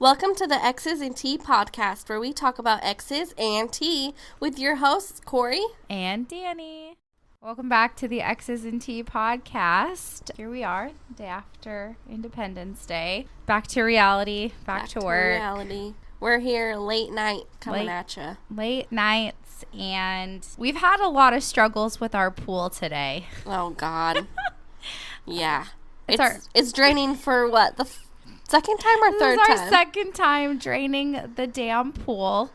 Welcome to the X's and T podcast, where we talk about X's and T with your hosts, Corey and Dani. Welcome back to the X's and T podcast. Here we are, the day after Independence Day. Back to reality, back to work. Reality. We're here late night coming at you. Late nights, and we've had a lot of struggles with our pool today. Oh, God. Yeah. It's draining for what, the second time or third time? This is our second time draining the damn pool.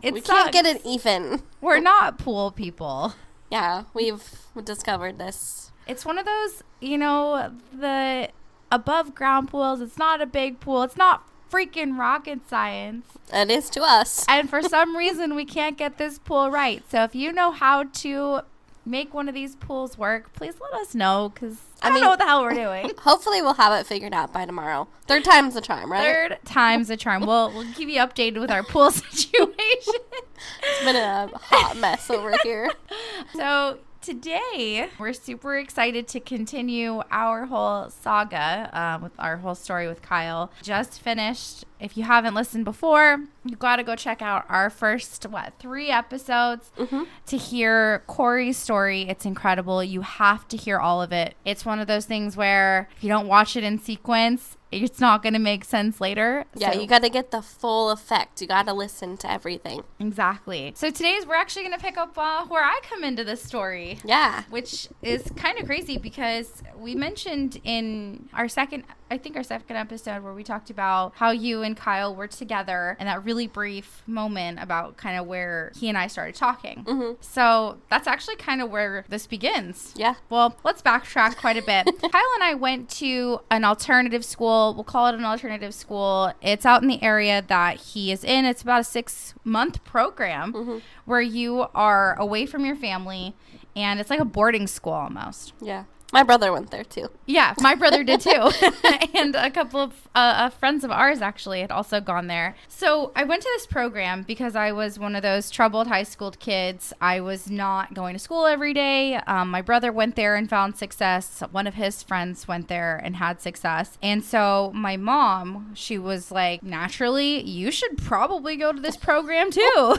We can't get it even. We're not pool people. Yeah, we've discovered this. It's one of those, the above ground pools. It's not a big pool. It's not freaking rocket science. It is to us. And for some reason, we can't get this pool right. So if you know how to make one of these pools work, please let us know, because I don't know what the hell we're doing. Hopefully we'll have it figured out by tomorrow. Third time's the charm, right? Third time's the charm. We'll keep you updated with our pool situation. It's been a hot mess over here. So today, we're super excited to continue our whole saga with our whole story with Kyle. Just finished. If you haven't listened before, you got to go check out our first, 3 episodes to hear Corey's story. It's incredible. You have to hear all of it. It's one of those things where if you don't watch it in sequence, it's not going to make sense later. Yeah, you got to get the full effect. You got to listen to everything. Exactly. So we're actually going to pick up where I come into this story. Yeah. Which is kind of crazy because we mentioned in our second episode where we talked about how you and Kyle were together and that really brief moment about kind of where he and I started talking. So that's actually kind of where this begins. Yeah. Well, let's backtrack quite a bit. Kyle and I went to an alternative school. We'll call it an alternative school. It's out in the area that he is in. It's about a 6-month program where you are away from your family, and it's like a boarding school almost. Yeah. My brother went there too. Yeah, my brother did too. And a couple of friends of ours actually had also gone there. So I went to this program because I was one of those troubled high school kids. I was not going to school every day. My brother went there and found success. One of his friends went there and had success. And so my mom, she was like, naturally, you should probably go to this program too.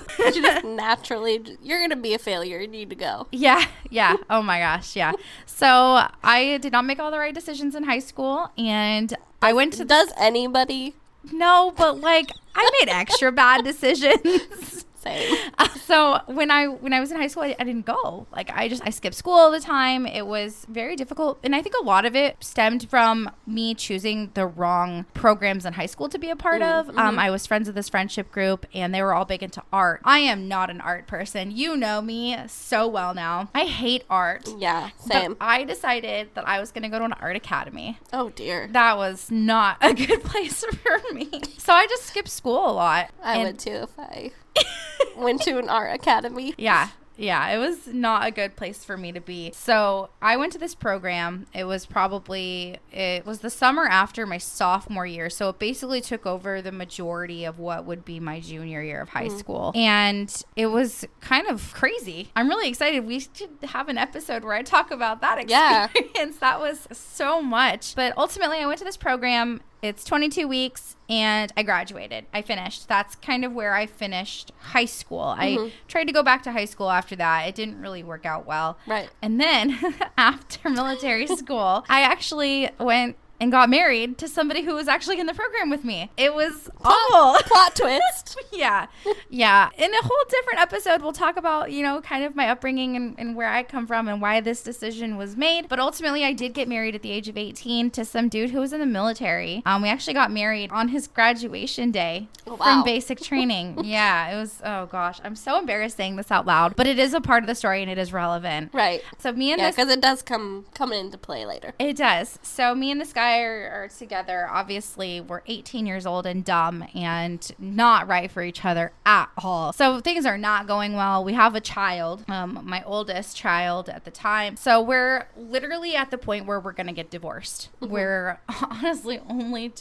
Naturally, you're going to be a failure. You need to go. Yeah. Oh my gosh. Yeah. So I did not make all the right decisions in high school, and I went to... Does anybody? No, but I made extra bad decisions. Same. So when I was in high school, I didn't go. I skipped school all the time. It was very difficult. And I think a lot of it stemmed from me choosing the wrong programs in high school to be a part of. I was friends with this friendship group, and they were all big into art. I am not an art person. You know me so well now. I hate art. Yeah, same. But I decided that I was going to go to an art academy. Oh, dear. That was not a good place for me. So I just skipped school a lot. I would too if I... went to an art academy. Yeah, it was not a good place for me to be. So I went to this program. It was the summer after my sophomore year. So it basically took over the majority of what would be my junior year of high school. And it was kind of crazy. I'm really excited. We should have an episode where I talk about that experience. Yeah. That was so much. But ultimately, I went to this program. It's 22 weeks, and I graduated. I finished. That's kind of where I finished high school. I tried to go back to high school after that. It didn't really work out well. Right. And then after military school, I actually went and got married to somebody who was actually in the program with me. It was awful. Plot twist. Yeah. In a whole different episode, we'll talk about, kind of my upbringing and where I come from and why this decision was made. But ultimately, I did get married at the age of 18 to some dude who was in the military. We actually got married on his graduation day from basic training. Yeah, it was, oh gosh, I'm so embarrassed saying this out loud, but it is a part of the story and it is relevant. Right. So me and because it does come into play later. It does. So me and this guy are together. Obviously, we're 18 years old and dumb and not right for each other at all. So things are not going well. We have a child, my oldest child at the time. So we're literally at the point where we're going to get divorced. We're honestly only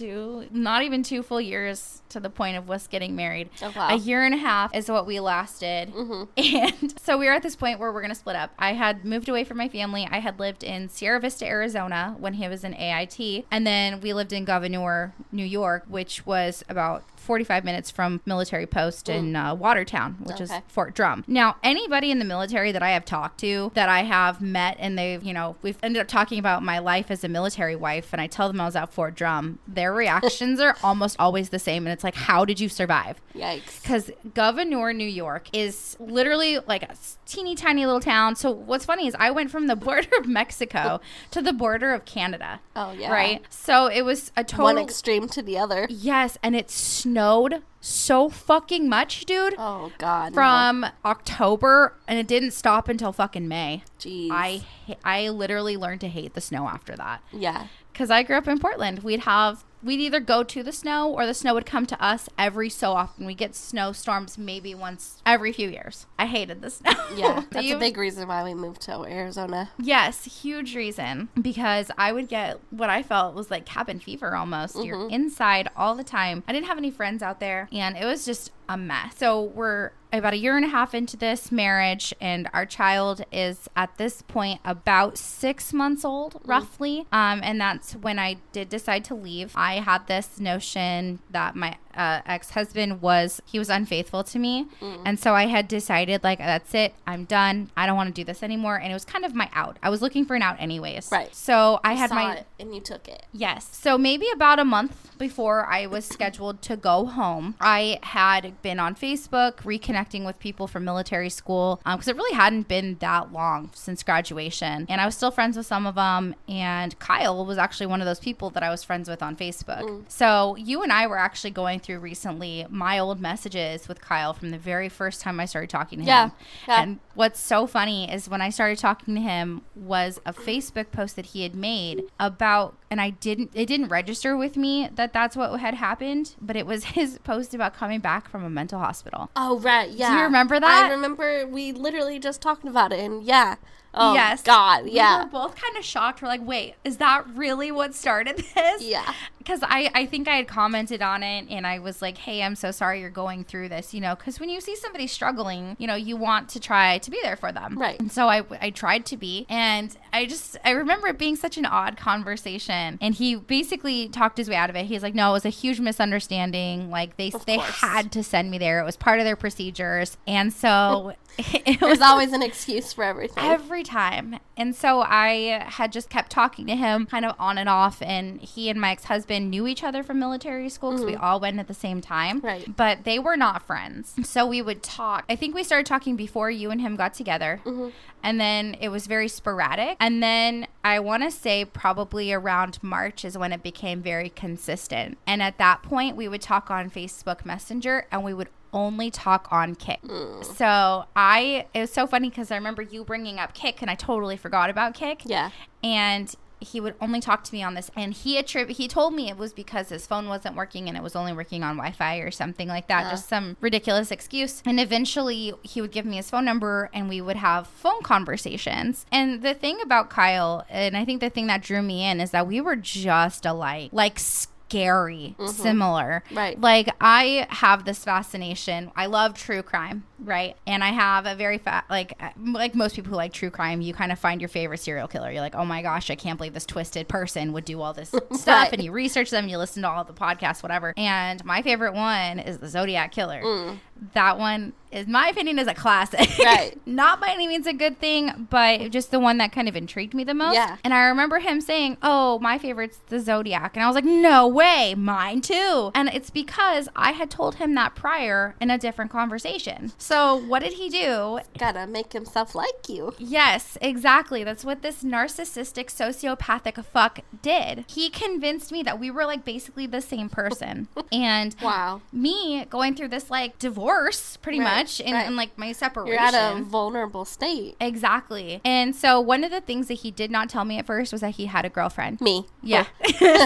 not even 2 full years to the point of us getting married. Oh, wow. A year and a half is what we lasted. And so we were at this point where we're going to split up. I had moved away from my family. I had lived in Sierra Vista, Arizona when he was in AIT. City. And then we lived in Gouverneur, New York, which was about 45 minutes from military post in Watertown, which is Fort Drum. Now, anybody in the military that I have talked to, that I have met, and they've, we've ended up talking about my life as a military wife, and I tell them I was at Fort Drum, their reactions are almost always the same. And it's like, how did you survive? Yikes. Because Gouverneur, New York is literally like a teeny tiny little town. So what's funny is I went from the border of Mexico to the border of Canada. Oh, yeah. Right? So it was a total... one extreme to the other. Yes, and it snowed so fucking much, dude. Oh, God. From October, and it didn't stop until fucking May. Jeez. I literally learned to hate the snow after that. Yeah. Because I grew up in Portland. We'd either go to the snow or the snow would come to us every so often. We get snowstorms maybe once every few years. I hated the snow. Yeah, that's a big reason why we moved to Arizona. Yes, huge reason. Because I would get what I felt was like cabin fever almost. Mm-hmm. You're inside all the time. I didn't have any friends out there, and it was just a mess. So we're about a year and a half into this marriage, and our child is at this point about 6 months old, roughly. And that's when I did decide to leave. I had this notion that my ex-husband was unfaithful to me. And so I had decided, like, that's it. I'm done. I don't want to do this anymore. And it was kind of my out. I was looking for an out anyways. Right. So I had it and you took it. Yes. So maybe about a month before I was scheduled to go home, I had been on Facebook reconnecting with people from military school, because it really hadn't been that long since graduation. And I was still friends with some of them. And Kyle was actually one of those people that I was friends with on Facebook. So you and I were actually going through recently my old messages with Kyle from the very first time I started talking to him. Yeah. And what's so funny is when I started talking to him was a Facebook post that he had made about, and it didn't register with me that that's what had happened, but it was his post about coming back from a mental hospital. Oh, right. Yeah. Do you remember that? I remember we literally just talked about it, and yeah. Oh, yes. God, yeah. We were both kind of shocked. We're like, wait, is that really what started this? Yeah. Because I think I had commented on it, and I was like, hey, I'm so sorry you're going through this, because when you see somebody struggling, you want to try to be there for them. Right. And so I tried to be, and I remember it being such an odd conversation, and he basically talked his way out of it. He's like, no, it was a huge misunderstanding. Like, they had to send me there. It was part of their procedures. And so... There's always an excuse for everything. Every time. And so I had just kept talking to him kind of on and off, and he and my ex-husband knew each other from military school because we all went at the same time. Right. But they were not friends. So we would talk. I think we started talking before you and him got together. And then it was very sporadic. And then I want to say probably around March is when it became very consistent. And at that point, we would talk on Facebook Messenger, and we would only talk on Kick. So it was so funny because I remember you bringing up Kick, and I totally forgot about Kick. Yeah. And he would only talk to me on this, and he told me it was because his phone wasn't working and it was only working on Wi-Fi or something like that, just some ridiculous excuse. And eventually he would give me his phone number, and we would have phone conversations. And the thing about Kyle, and I think the thing that drew me in, is that we were just alike, like scary, similar. Right. Like, I have this fascination. I love true crime, right? And I have a very like most people who like true crime, you kind of find your favorite serial killer. You're like, oh my gosh, I can't believe this twisted person would do all this stuff. Right. And you research them, you listen to all the podcasts, whatever. And my favorite one is the Zodiac Killer. That one, in my opinion, is a classic. Right. Not by any means a good thing, but just the one that kind of intrigued me the most. Yeah. And I remember him saying, oh, my favorite's the Zodiac. And I was like, no way, mine too. And it's because I had told him that prior in a different conversation. So what did he do? Gotta make himself like you. Yes, exactly. That's what this narcissistic, sociopathic fuck did. He convinced me that we were like basically the same person. And wow. Me going through this like divorce pretty much and like my separation. You're at a vulnerable state. Exactly. And so one of the things that he did not tell me at first was that he had a girlfriend. Me. Yeah.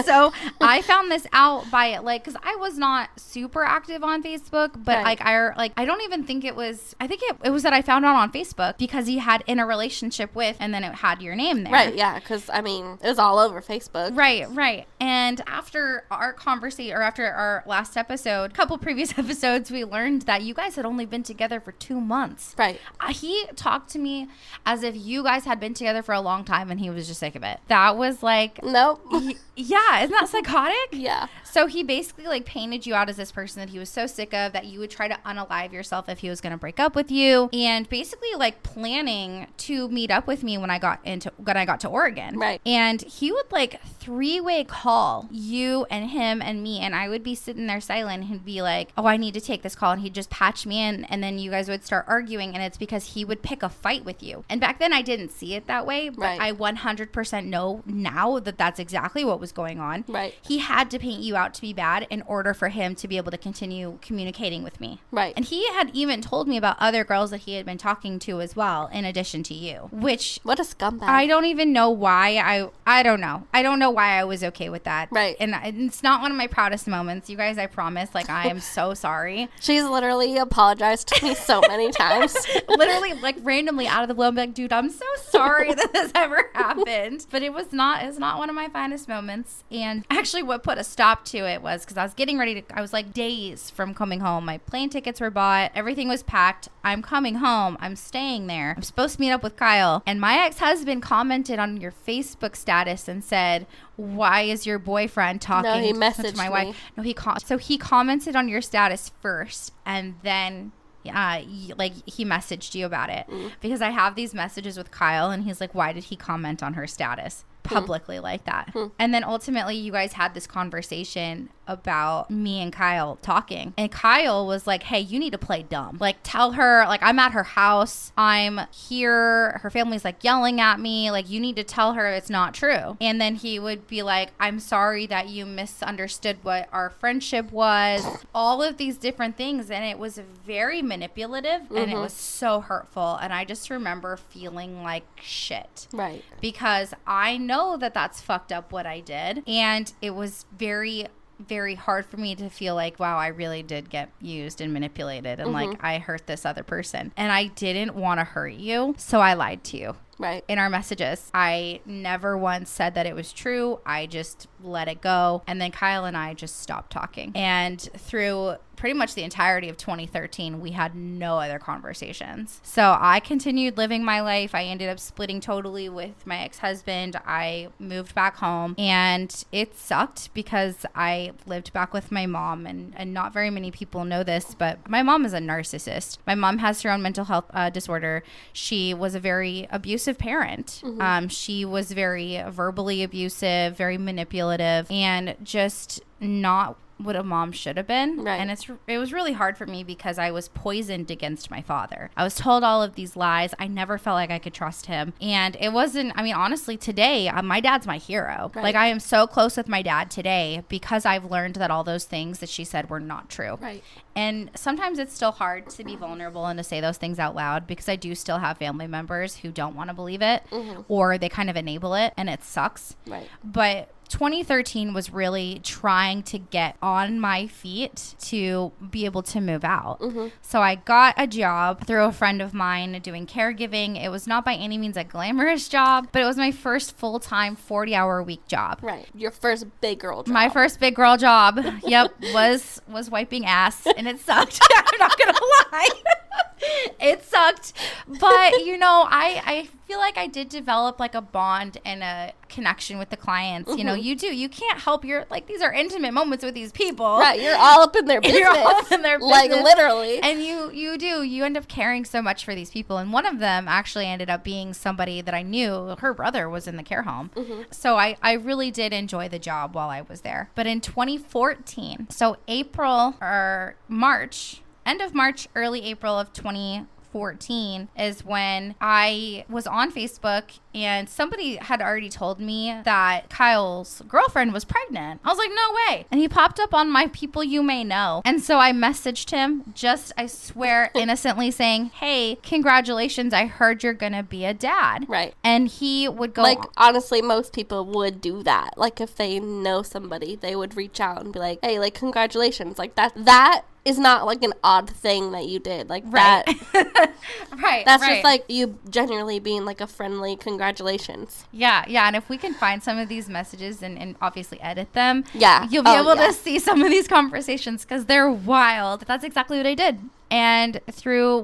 So I found this out by like, because I was not super active on Facebook, but I don't even think it was, I think it was that I found out on Facebook because he had in a relationship with, and then it had your name there. Right. Yeah. Because I mean, it was all over Facebook. Right. And after our conversation, or after our last episode, a couple previous episodes, we learned that you guys had only been together for 2 months. Right. He talked to me as if you guys had been together for a long time and he was just sick of it. That was like... Nope. Yeah, isn't that psychotic? Yeah. So he basically like painted you out as this person that he was so sick of that you would try to unalive yourself if he was going to break up with you, and basically like planning to meet up with me when I got to Oregon. Right. And he would like 3-way call you and him and me, and I would be sitting there silent. He'd be like, oh, I need to take this call, and he'd just patch me in, and then you guys would start arguing, and it's because he would pick a fight with you. And back then I didn't see it that way, but right. I 100% know now that that's exactly what was going on. Right. He had to paint you out to be bad in order for him to be able to continue communicating with me. Right. And he had even told me about other girls that he had been talking to as well, in addition to you, which... What a scumbag. I don't even know why I don't know. I don't know why I was okay with that. Right. And it's not one of my proudest moments. You guys, I promise, like, I am so sorry. She's literally apologized to me so many times. Literally, like, randomly out of the blue, I'm like, dude, I'm so sorry that this ever happened. But it's not one of my finest moments. And actually what put a stop to it was because I was getting ready to, I was like days from coming home. My plane tickets were bought. Everything was packed. I'm coming home. I'm staying there. I'm supposed to meet up with Kyle. And my ex-husband commented on your Facebook status and said, why is your boyfriend talking no, he messaged to my me. wife? No, so he commented on your status first, and then he messaged you about it. Because I have these messages with Kyle, and he's like, why did he comment on her status publicly like that? And then ultimately you guys had this conversation about me and Kyle talking, and Kyle was like, hey, you need to play dumb, like tell her, like, I'm at her house, I'm here, her family's like yelling at me, like, you need to tell her it's not true. And then he would be like, I'm sorry that you misunderstood what our friendship was, all of these different things. And it was very manipulative, and it was so hurtful. And I just remember feeling like shit, Right. because I know that that's fucked up what I did, and it was very, very hard for me to feel like, wow, I really did get used and manipulated, and like I hurt this other person, and I didn't want to hurt you, so I lied to you. Right. In our messages, I never once said that it was true. I just let it go. And then Kyle and I just stopped talking. And through pretty much the entirety of 2013, we had no other conversations. So I continued living my life. I ended up splitting totally with my ex-husband. I moved back home, and it sucked because I lived back with my mom, and not very many people know this, but my mom is a narcissist. My mom has her own mental health disorder. She was a very abusive parent. She was very verbally abusive, very manipulative, and just not what a mom should have been. Right. And it was really hard for me because I was poisoned against my father. I was told all of these lies. I never felt like I could trust him. And it wasn't, I mean, honestly, today, my dad's my hero. Right. Like, I am so close with my dad today because I've learned that all those things that she said were not true. Right. And sometimes it's still hard to be vulnerable and to say those things out loud, because I do still have family members who don't want to believe it, or they kind of enable it, and it sucks. Right. But 2013 was really trying to get on my feet to be able to move out. So I got a job through a friend of mine doing caregiving. It was not by any means a glamorous job, but it was my first full-time 40-hour-a-week job. Right. Your first big girl job. My first big girl job, yep, was wiping ass, and it sucked. I'm not gonna lie. It sucked. But, you know, I feel like I did develop like a bond and a connection with the clients. You know, you can't help these are intimate moments with these people. Right. You're all up in their business. You're all up in their business. Like, literally. And you end up caring so much for these people. And one of them actually ended up being somebody that I knew. Her brother was in the care home. So I really did enjoy the job while I was there. But in 2014, so end of March, early April of 2014 is when I was on Facebook, and somebody had already told me that Kyle's girlfriend was pregnant. I was like, no way. And he popped up on my people you may know. And so I messaged him, just, I swear, innocently saying, hey, congratulations, I heard you're gonna be a dad. Right. And he would go, like, honestly, most people would do that. Like, if they know somebody, they would reach out and be like, hey, like, congratulations. Like, that is not like an odd thing that you did. Like right. that. Right. That's right. just like you genuinely being like a friendly congratulations. Yeah. Yeah. And if we can find some of these messages and obviously edit them, yeah, you'll be able to see some of these conversations because they're wild. That's exactly what I did. And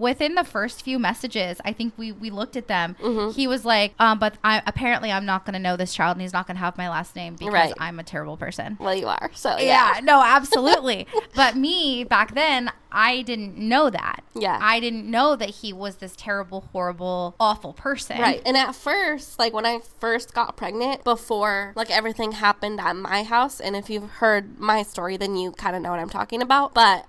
within the first few messages, I think we looked at them. He was like, but apparently I'm not going to know this child and he's not going to have my last name because I'm a terrible person. Well, you are. So, yeah. No, absolutely. But me, back then, I didn't know that. Yeah. I didn't know that he was this terrible, horrible, awful person. Right. And at first, like when I first got pregnant, before like everything happened at my house, and if you've heard my story, then you kind of know what I'm talking about. But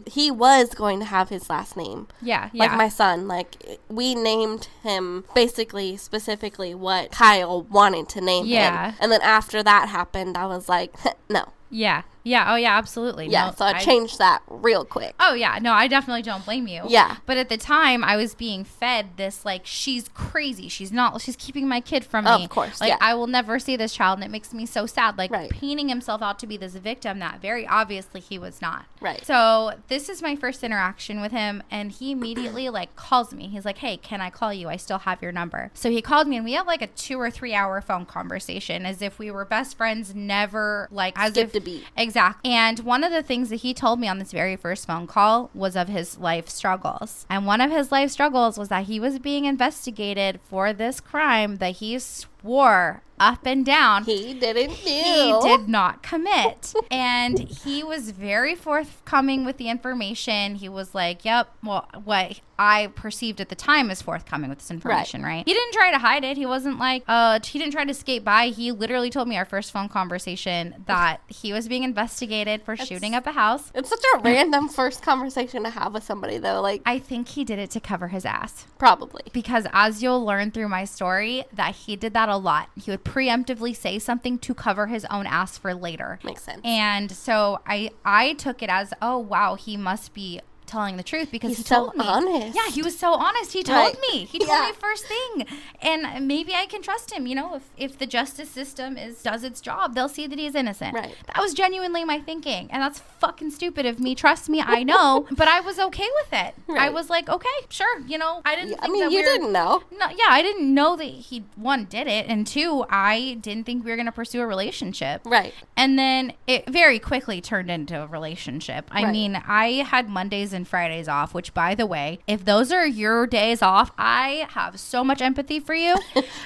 he was going to have his last name. Yeah. Like my son. Like we named him basically specifically what Kyle wanted to name him. And then after that happened, I was like, no. Yeah. Yeah. Oh, yeah, absolutely. Yeah. No, So I changed that real quick. Oh, yeah. No, I definitely don't blame you. Yeah. But at the time, I was being fed this, like, she's crazy. She's keeping my kid from me. Of course. Like, I will never see this child, and it makes me so sad. Like, right. painting himself out to be this victim that very obviously he was not. Right. So this is my first interaction with him, and he immediately, like, calls me. He's like, hey, can I call you? I still have your number. So he called me, and we had, like, a 2 or 3 hour phone conversation as if we were best friends, never, like, as skipped a beat. Exactly. And one of the things that he told me on this very first phone call was of his life struggles. And one of his life struggles was that he was being investigated for this crime that he swore up and down he didn't do. He did not commit. And he was very forthcoming with the information. He was like, yep, well, what I perceived at the time as forthcoming with this information, right? He didn't try to hide it. He wasn't like, he didn't try to skate by. He literally told me our first phone conversation that he was being investigated for shooting up a house. It's such a random first conversation to have with somebody, though. Like, I think he did it to cover his ass. Probably. Because as you'll learn through my story, that he did that a lot. He would preemptively say something to cover his own ass for later. Makes sense. And so I took it as, oh, wow, he must be telling the truth because he's he told so me. Honest. Yeah, he was so honest. He told me. He told me first thing. And maybe I can trust him. You know, if the justice system does its job, they'll see that he's innocent. Right. That was genuinely my thinking. And that's fucking stupid of me. Trust me, I know. But I was okay with it. Right. I was like, okay, sure. You know, I didn't think I mean, that you didn't know. No, yeah, I didn't know that he, one, did it. And two, I didn't think we were going to pursue a relationship. Right. And then it very quickly turned into a relationship. I mean, I had Mondays and Fridays off, which, by the way, if those are your days off, I have so much empathy for you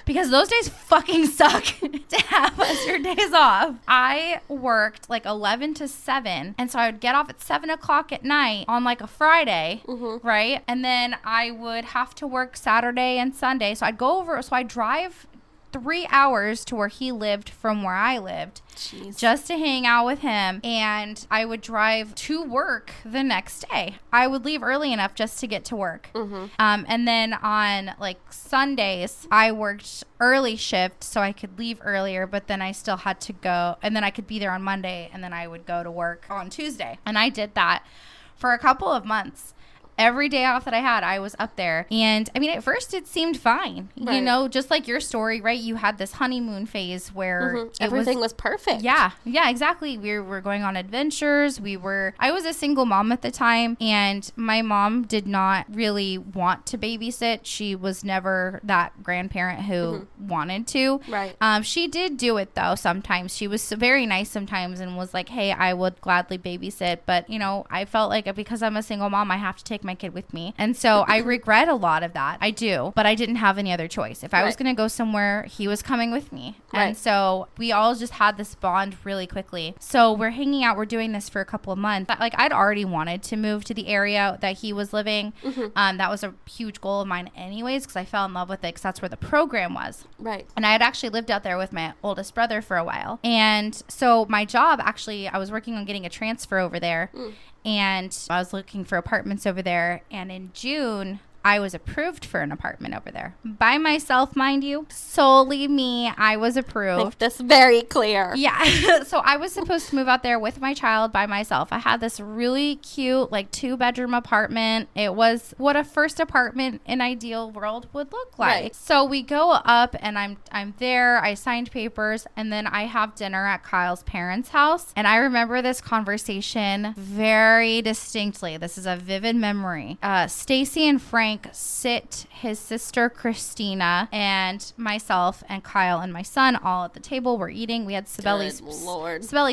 because those days fucking suck to have as your days off. I worked like 11 to 7. And so I would get off at 7 o'clock at night on like a Friday, right? And then I would have to work Saturday and Sunday. So I'd drive 3 hours to where he lived from where I lived. Jeez. Just to hang out with him, and I would drive to work the next day. I would leave early enough just to get to work. And then on like Sundays, I worked early shift so I could leave earlier, but then I still had to go, and then I could be there on Monday, and then I would go to work on Tuesday. And I did that for a couple of months. Every day off that I had, I was up there. And I mean, at first it seemed fine. Right. You know, just like your story, right? You had this honeymoon phase where everything was perfect. Yeah, exactly. We were going on adventures. I was a single mom at the time, and my mom did not really want to babysit. She was never that grandparent who wanted to. Right. She did do it though sometimes. She was very nice sometimes and was like, hey, I would gladly babysit. But, you know, I felt like because I'm a single mom, I have to take my kid with me. And so I regret a lot of that. I do. But I didn't have any other choice. If I was going to go somewhere, he was coming with me. And so we all just had this bond really quickly. So we're hanging out. We're doing this for a couple of months. Like, I'd already wanted to move to the area that he was living. That was a huge goal of mine anyways, because I fell in love with it because that's where the program was. Right. And I had actually lived out there with my oldest brother for a while. And so my job, actually, I was working on getting a transfer over there. And I was looking for apartments over there. And in June I was approved for an apartment over there. By myself, mind you. Solely me. I was approved. Make this very clear. Yeah. So I was supposed to move out there with my child by myself. I had this really cute, like 2-bedroom apartment. It was what a first apartment in ideal world would look like. Right. So we go up and I'm there. I signed papers and then I have dinner at Kyle's parents' house. And I remember this conversation very distinctly. This is a vivid memory. Stacy and Frank sit his sister Christina and myself and Kyle and my son all at the table. We're eating. We had Sibeli's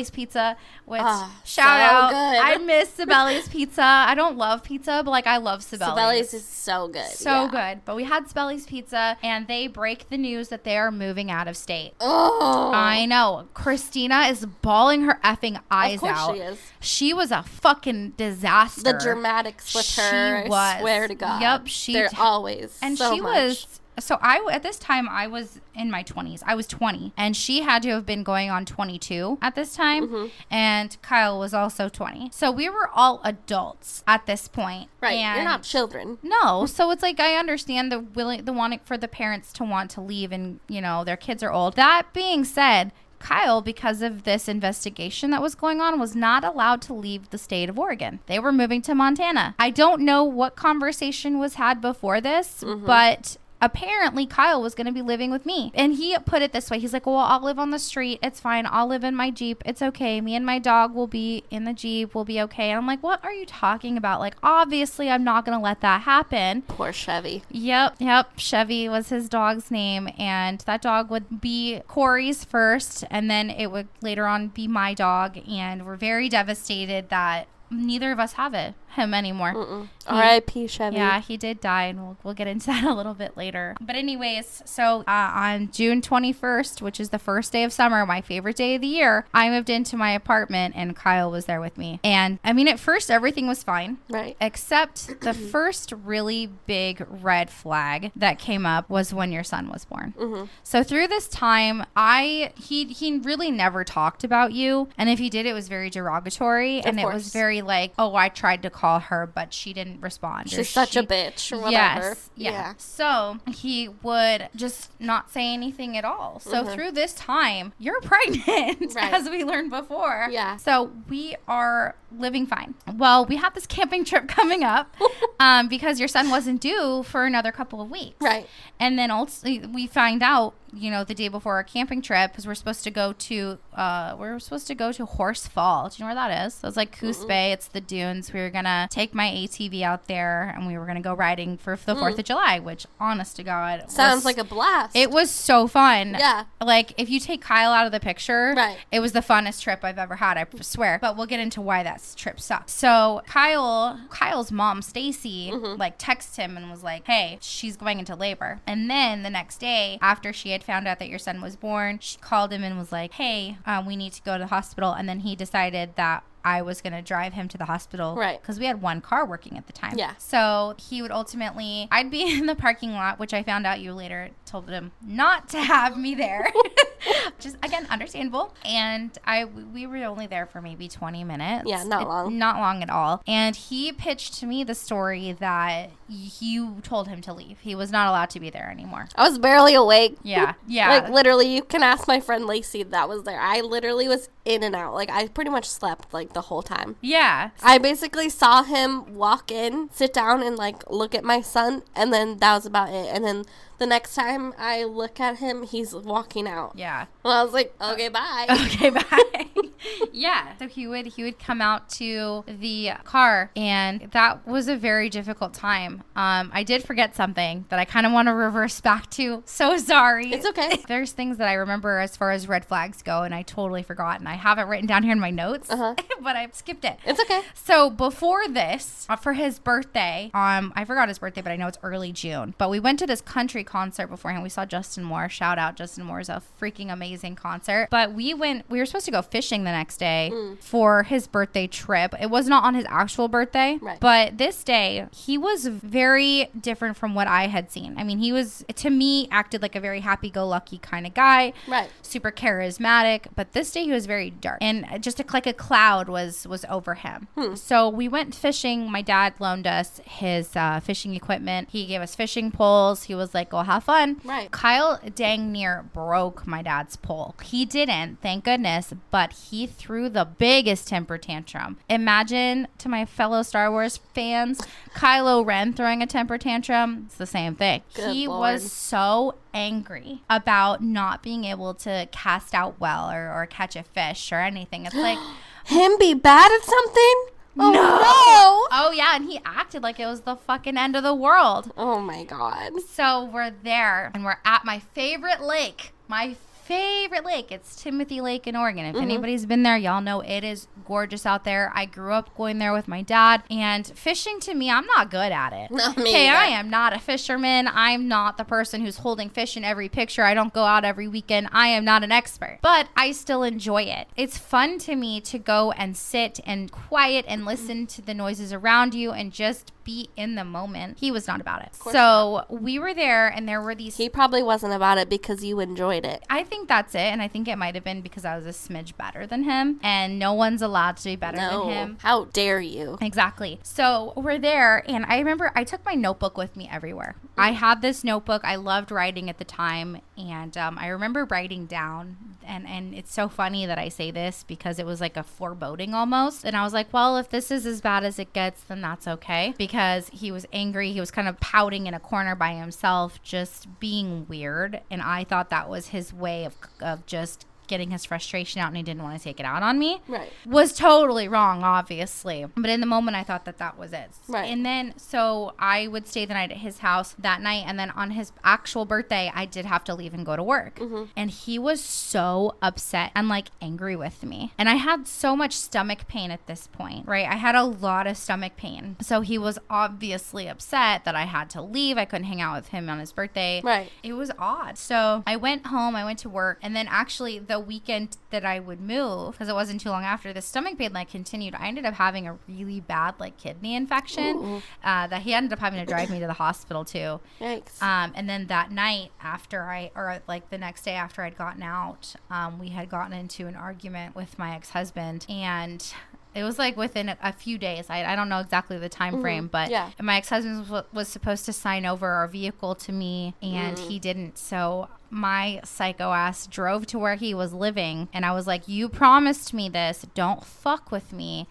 pizza, which shout out. Good. I miss Sibeli's pizza. I don't love pizza, but like I love Sibeli's. Sibeli's is so good. So good. But we had Sibeli's pizza and they break the news that they are moving out of state. Oh. I know. Christina is bawling her effing eyes out. Of course she is. She was a fucking disaster. The dramatics with her, I swear to God. Yep. They're always and so she much. was. So at this time I was in my 20s. I was 20 and she had to have been going on 22 at this time. Mm-hmm. And Kyle was also 20. So we were all adults at this point. Right. And you're not children. No. So it's like I understand the wanting for the parents to want to leave and, you know, their kids are old. That being said, Kyle, because of this investigation that was going on, was not allowed to leave the state of Oregon. They were moving to Montana. I don't know what conversation was had before this, but apparently Kyle was going to be living with me. And he put it this way. He's like, well, I'll live on the street. It's fine. I'll live in my Jeep. It's okay. Me and my dog will be in the Jeep. We'll be okay. And I'm like, what are you talking about? Like, obviously, I'm not going to let that happen. Poor Chevy. Yep. Chevy was his dog's name. And that dog would be Corey's first. And then it would later on be my dog. And we're very devastated that neither of us have him anymore. R.I.P. Chevy. Yeah, he did die, and we'll get into that a little bit later. But anyways, so on June 21st, which is the first day of summer, my favorite day of the year, I moved into my apartment, and Kyle was there with me. And I mean, at first, everything was fine. Right. Except the first really big red flag that came up was when your son was born. So through this time, he really never talked about you. And if he did, it was very derogatory. And it was very like, oh, I tried to call her, but she didn't respond. She's such a bitch or whatever. Yes. Yeah. So he would just not say anything at all. So through this time, you're pregnant, as we learned before. Yeah. So we are living fine. Well, we have this camping trip coming up because your son wasn't due for another couple of weeks. Right. And then also we find out, you know, the day before our camping trip, because we're supposed to go to Horse Fall. Do you know where that is? So it's like Coos Bay. It's the dunes. We were gonna take my ATV out there, and we were gonna go riding for the 4th of July. Which, honest to God, sounds like a blast. It was so fun. Yeah. Like if you take Kyle out of the picture, right, it was the funnest trip I've ever had. I swear. But we'll get into why that trip sucked. So Kyle's mom, Stacy, like texted him and was like, "Hey, she's going into labor." And then the next day, after she had found out that your son was born, she called him and was like, "Hey, we need to go to the hospital." And then he decided that I was going to drive him to the hospital. Right. Because we had one car working at the time. Yeah. So he would I'd be in the parking lot, which I found out you later told him not to have me there. Just, again, understandable. And we were only there for maybe 20 minutes. Yeah, not long. Not long at all. And he pitched to me the story that you told him to leave. He was not allowed to be there anymore. I was barely awake. Yeah. Yeah. Like, literally, you can ask my friend Lacey that was there. I literally was in and out. Like, I pretty much slept, like, the whole time. Yeah. I basically saw him walk in, sit down, and, like, look at my son, and then that was about it. And then the next time I look at him, he's walking out. Yeah. Well, I was like, okay, bye. Okay, bye. Yeah. So he would come out to the car, and that was a very difficult time. I did forget something that I kind of want to reverse back to. So sorry. It's okay. There's things that I remember as far as red flags go, and I totally forgot, and I have it written down here in my notes, but I skipped it. It's okay. So before this, for his birthday, I forgot his birthday, but I know it's early June, but we went to this country concert beforehand. We saw Justin Moore. Shout out, Justin Moore is a freaking amazing concert. But we were supposed to go fishing the next day for his birthday trip. It was not on his actual birthday, but this day he was very different from what I had seen. I mean, he was, to me, acted like a very happy-go-lucky kind of guy, super charismatic. But this day he was very dark, and just like a cloud was over him. So we went fishing. My dad loaned us his fishing equipment. He gave us fishing poles. He was like, go have fun. Kyle dang near broke my dad's pole. He didn't, thank goodness, but he threw the biggest temper tantrum. Imagine, to my fellow Star Wars fans, Kylo Ren throwing a temper tantrum. It's the same thing. He was so angry about not being able to cast out well or catch a fish or anything. It's like, him be bad at something? Oh, no. Oh, yeah. And he acted like it was the fucking end of the world. Oh, my God. So we're there and we're at my favorite lake. My favorite lake. It's Timothy Lake in Oregon. If anybody's been there, y'all know it is gorgeous out there. I grew up going there with my dad, and fishing, to me, I'm not good at it. Okay, I am not a fisherman. I'm not the person who's holding fish in every picture. I don't go out every weekend. I am not an expert, but I still enjoy it. It's fun to me to go and sit and quiet and listen to the noises around you and just be in the moment. He was not about it. So we were there, and there were these... He probably wasn't about it because you enjoyed it. I think that's it, and I think it might have been because I was a smidge better than him, and no one's allowed to be better than him. How dare you? Exactly. So we're there, and I remember I took my notebook with me everywhere. I had this notebook. I loved writing at the time, and I remember writing down, and it's so funny that I say this because it was like a foreboding almost, and I was like, well, if this is as bad as it gets, then that's okay, because he was angry. He was kind of pouting in a corner by himself, just being weird, and I thought that was his way of just getting his frustration out, and he didn't want to take it out on me. Was totally wrong, obviously, but in the moment I thought that was it. And then so I would stay the night at his house that night, and then on his actual birthday I did have to leave and go to work. And he was so upset and like angry with me, and I had so much stomach pain at this point, right? I had a lot of stomach pain, so he was obviously upset that I had to leave. I couldn't hang out with him on his birthday. It was odd. So I went home, I went to work, and then actually the weekend that I would move, because it wasn't too long after, the stomach pain like continued. I ended up having a really bad like kidney infection that he ended up having to drive me to the hospital too. Yikes. And then that night after the next day after I'd gotten out, we had gotten into an argument with my ex-husband, and it was like within a few days. I don't know exactly the time frame, but my ex-husband was supposed to sign over our vehicle to me, and he didn't. So my psycho ass drove to where he was living, and I was like, you promised me this, don't fuck with me.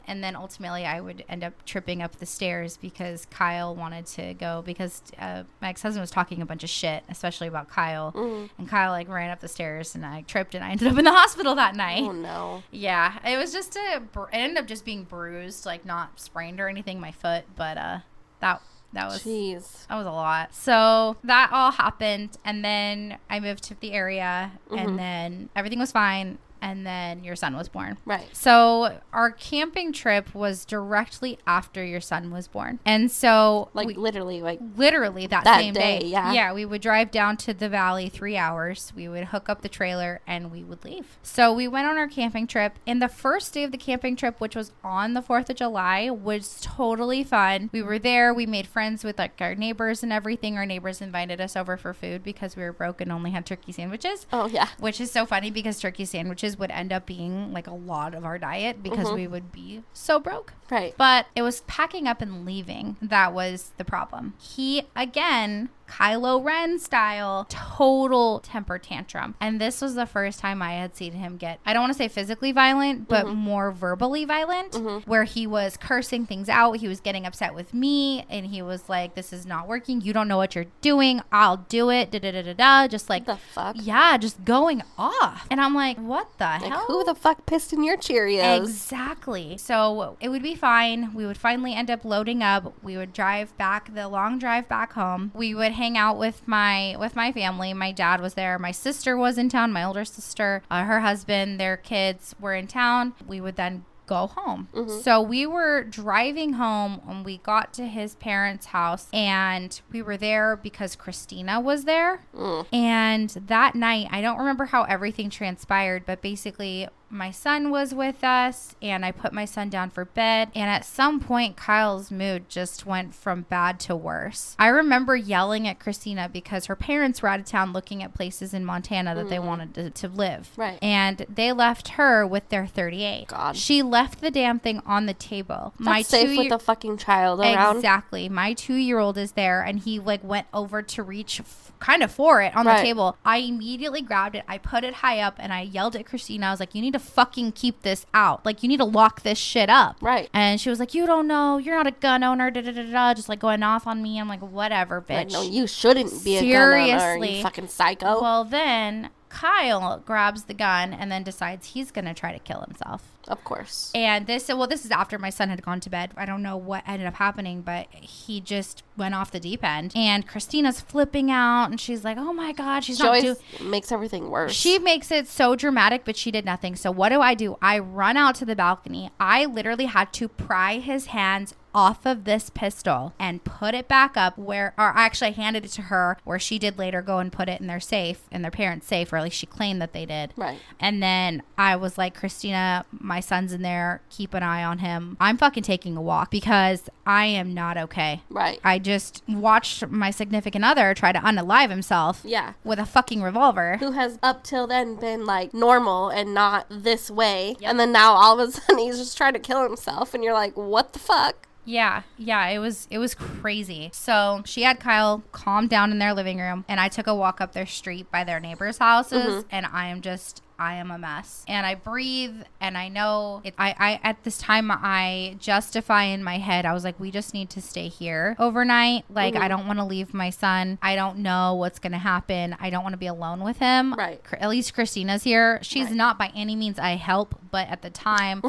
And then ultimately I would end up tripping up the stairs because Kyle wanted to go, because my ex-husband was talking a bunch of shit, especially about Kyle. And Kyle like ran up the stairs, and I tripped, and I ended up in the hospital that night. Oh no. Yeah, it was just it ended up just being bruised, like not sprained or anything, my foot, but that was a lot. So that all happened, and then I moved to the area, and then everything was fine. And then your son was born. So our camping trip was directly after your son was born. And so literally that same day. Yeah, we would drive down to the valley 3 hours. We would hook up the trailer and we would leave. So we went on our camping trip, and the first day of the camping trip, which was on the 4th of July, was totally fun. We were there. We made friends with like our neighbors and everything. Our neighbors invited us over for food because we were broke and only had turkey sandwiches. Oh yeah. Which is so funny because turkey sandwiches would end up being like a lot of our diet because we would be so broke. But it was packing up and leaving that was the problem. He, again, Kylo Ren style, total temper tantrum. And this was the first time I had seen him get, I don't want to say physically violent, but more verbally violent, where he was cursing things out. He was getting upset with me, and he was like, this is not working. You don't know what you're doing. I'll do it. Just like, the fuck? Yeah, just going off. And I'm like, what the hell? Who the fuck pissed in your Cheerios? Exactly. So it would be fine. We would finally end up loading up. We would drive back, the long drive back home. We would hang out with my family. My dad was there. My sister was in town, my older sister, her husband, their kids were in town. We would then go home. So we were driving home when we got to his parents' house, and we were there because Christina was there. And that night, I don't remember how everything transpired, but basically my son was with us, and I put my son down for bed, and at some point Kyle's mood just went from bad to worse. I remember yelling at Christina because her parents were out of town looking at places in Montana that they wanted to live. Right. And they left her with their 38. God. She left the damn thing on the table. That's safe with a fucking child around. Exactly. My 2-year-old is there, and he like went over to reach kind of for it on the table. I immediately grabbed it. I put it high up, and I yelled at Christina. I was like, you need to fucking keep this out. Like, you need to lock this shit up. Right. And she was like, you don't know. You're not a gun owner. Da, da, da, da, just like going off on me. I'm like, whatever, bitch. Like, no, you shouldn't be a gun owner, you fucking psycho. Well, then Kyle grabs the gun and then decides he's going to try to kill himself. Of course. And this is after my son had gone to bed. I don't know what ended up happening, but he just went off the deep end. And Christina's flipping out, and she's like, oh my God, she always makes everything worse. She makes it so dramatic, but she did nothing. So what do? I run out to the balcony. I literally had to pry his hands off of this pistol and put it back up I handed it to her, where she did later go and put it in their safe, in their parents' safe, or at least she claimed that they did. Right. And then I was like, Christina, my son's in there. Keep an eye on him. I'm fucking taking a walk because I am not okay. Right. I just watched my significant other try to unalive himself. Yeah. With a fucking revolver. Who has up till then been like normal and not this way. Yep. And then now all of a sudden he's just trying to kill himself, and you're like, what the fuck? Yeah, it was crazy. So she had Kyle calm down in their living room, and I took a walk up their street by their neighbors' houses, and I am a mess. And I breathe, and I know I at this time I justify in my head, I was like, we just need to stay here overnight. Like, I don't want to leave my son. I don't know what's going to happen. I don't want to be alone with him. Right. At least Christina's here. She's not by any means I help, but at the time,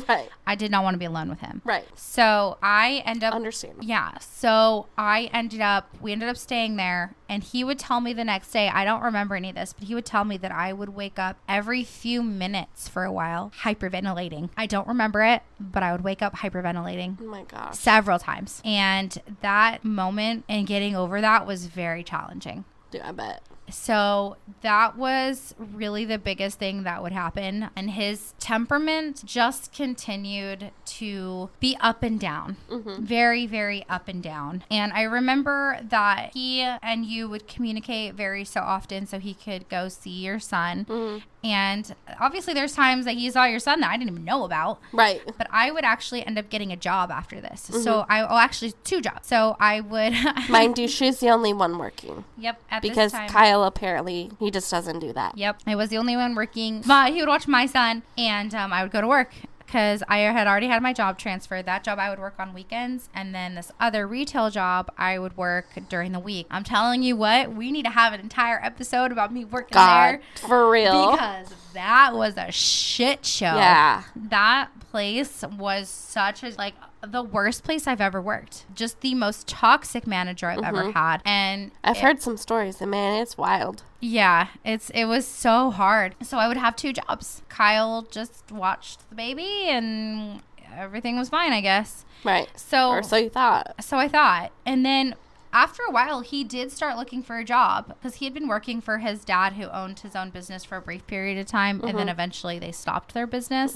I did not want to be alone with him. Right. So I end up... Understandable. Yeah. So we ended up staying there, and he would tell me the next day, I don't remember any of this, but he would tell me that I would wake up every few minutes for a while hyperventilating. I don't remember it, but I would wake up hyperventilating. Oh my gosh. Several times. And that moment and getting over that was very challenging. Dude, I bet. So that was really the biggest thing that would happen. And his temperament just continued to be up and down. Very, very up and down. And I remember that he and you would communicate very so often so he could go see your son. And obviously there's times that he saw your son that I didn't even know about. Right. But I would actually end up getting a job after this. So actually 2 jobs. So I would... Mind you, she's the only one working. Yep. Because this time, Kyle apparently, he just doesn't do that. Yep. I was the only one working. But he would watch my son, and I would go to work. Because I had already had my job transferred. That job I would work on weekends. And then this other retail job I would work during the week. I'm telling you what, we need to have an entire episode about me working there. For real. Because that was a shit show. Yeah. That place was such a, like, the worst place I've ever worked. Just the most toxic manager I've ever had. And I've heard some stories, and man, it's wild. Yeah, it was so hard. So I would have 2 jobs. Kyle just watched the baby, and everything was fine, I guess. Right. So you thought. So I thought. And then after a while, he did start looking for a job because he had been working for his dad, who owned his own business for a brief period of time. And then eventually they stopped their business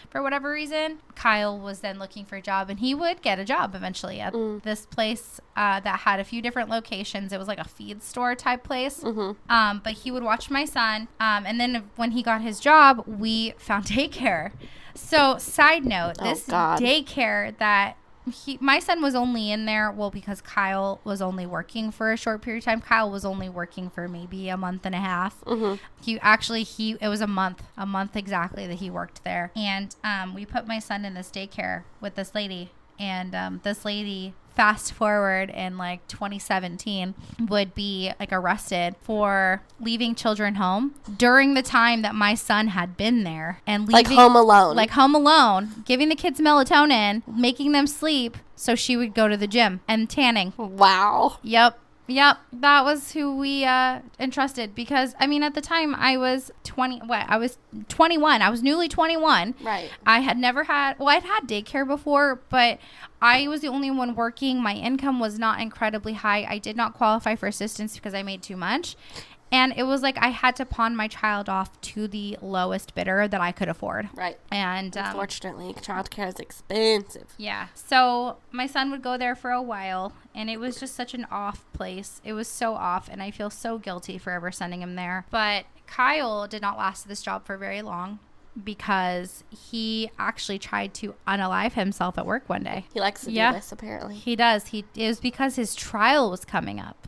for whatever reason. Kyle was then looking for a job, and he would get a job eventually at this place that had a few different locations. It was like a feed store type place. But he would watch my son. And then when he got his job, we found daycare. So side note, this daycare that my son was only in there, because Kyle was only working for a short period of time. Kyle was only working for maybe a month and a half. It was a month exactly that he worked there. And we put my son in this daycare with this lady. And this lady, fast forward in like 2017, would be like arrested for leaving children home during the time that my son had been there, and leaving, home alone, giving the kids melatonin, making them sleep so she would go to the gym and tanning. Wow. Yep. Yep, that was who we entrusted because, I mean, at the time I was 21. I was newly 21. Right. I had never I'd had daycare before, but I was the only one working. My income was not incredibly high. I did not qualify for assistance because I made too much. And it was like I had to pawn my child off to the lowest bidder that I could afford. Right. And unfortunately, childcare is expensive. Yeah. So my son would go there for a while, and it was just such an off place. It was so off, and I feel so guilty for ever sending him there. But Kyle did not last at this job for very long because he actually tried to unalive himself at work one day. He likes to do this, apparently. He does. It was because his trial was coming up.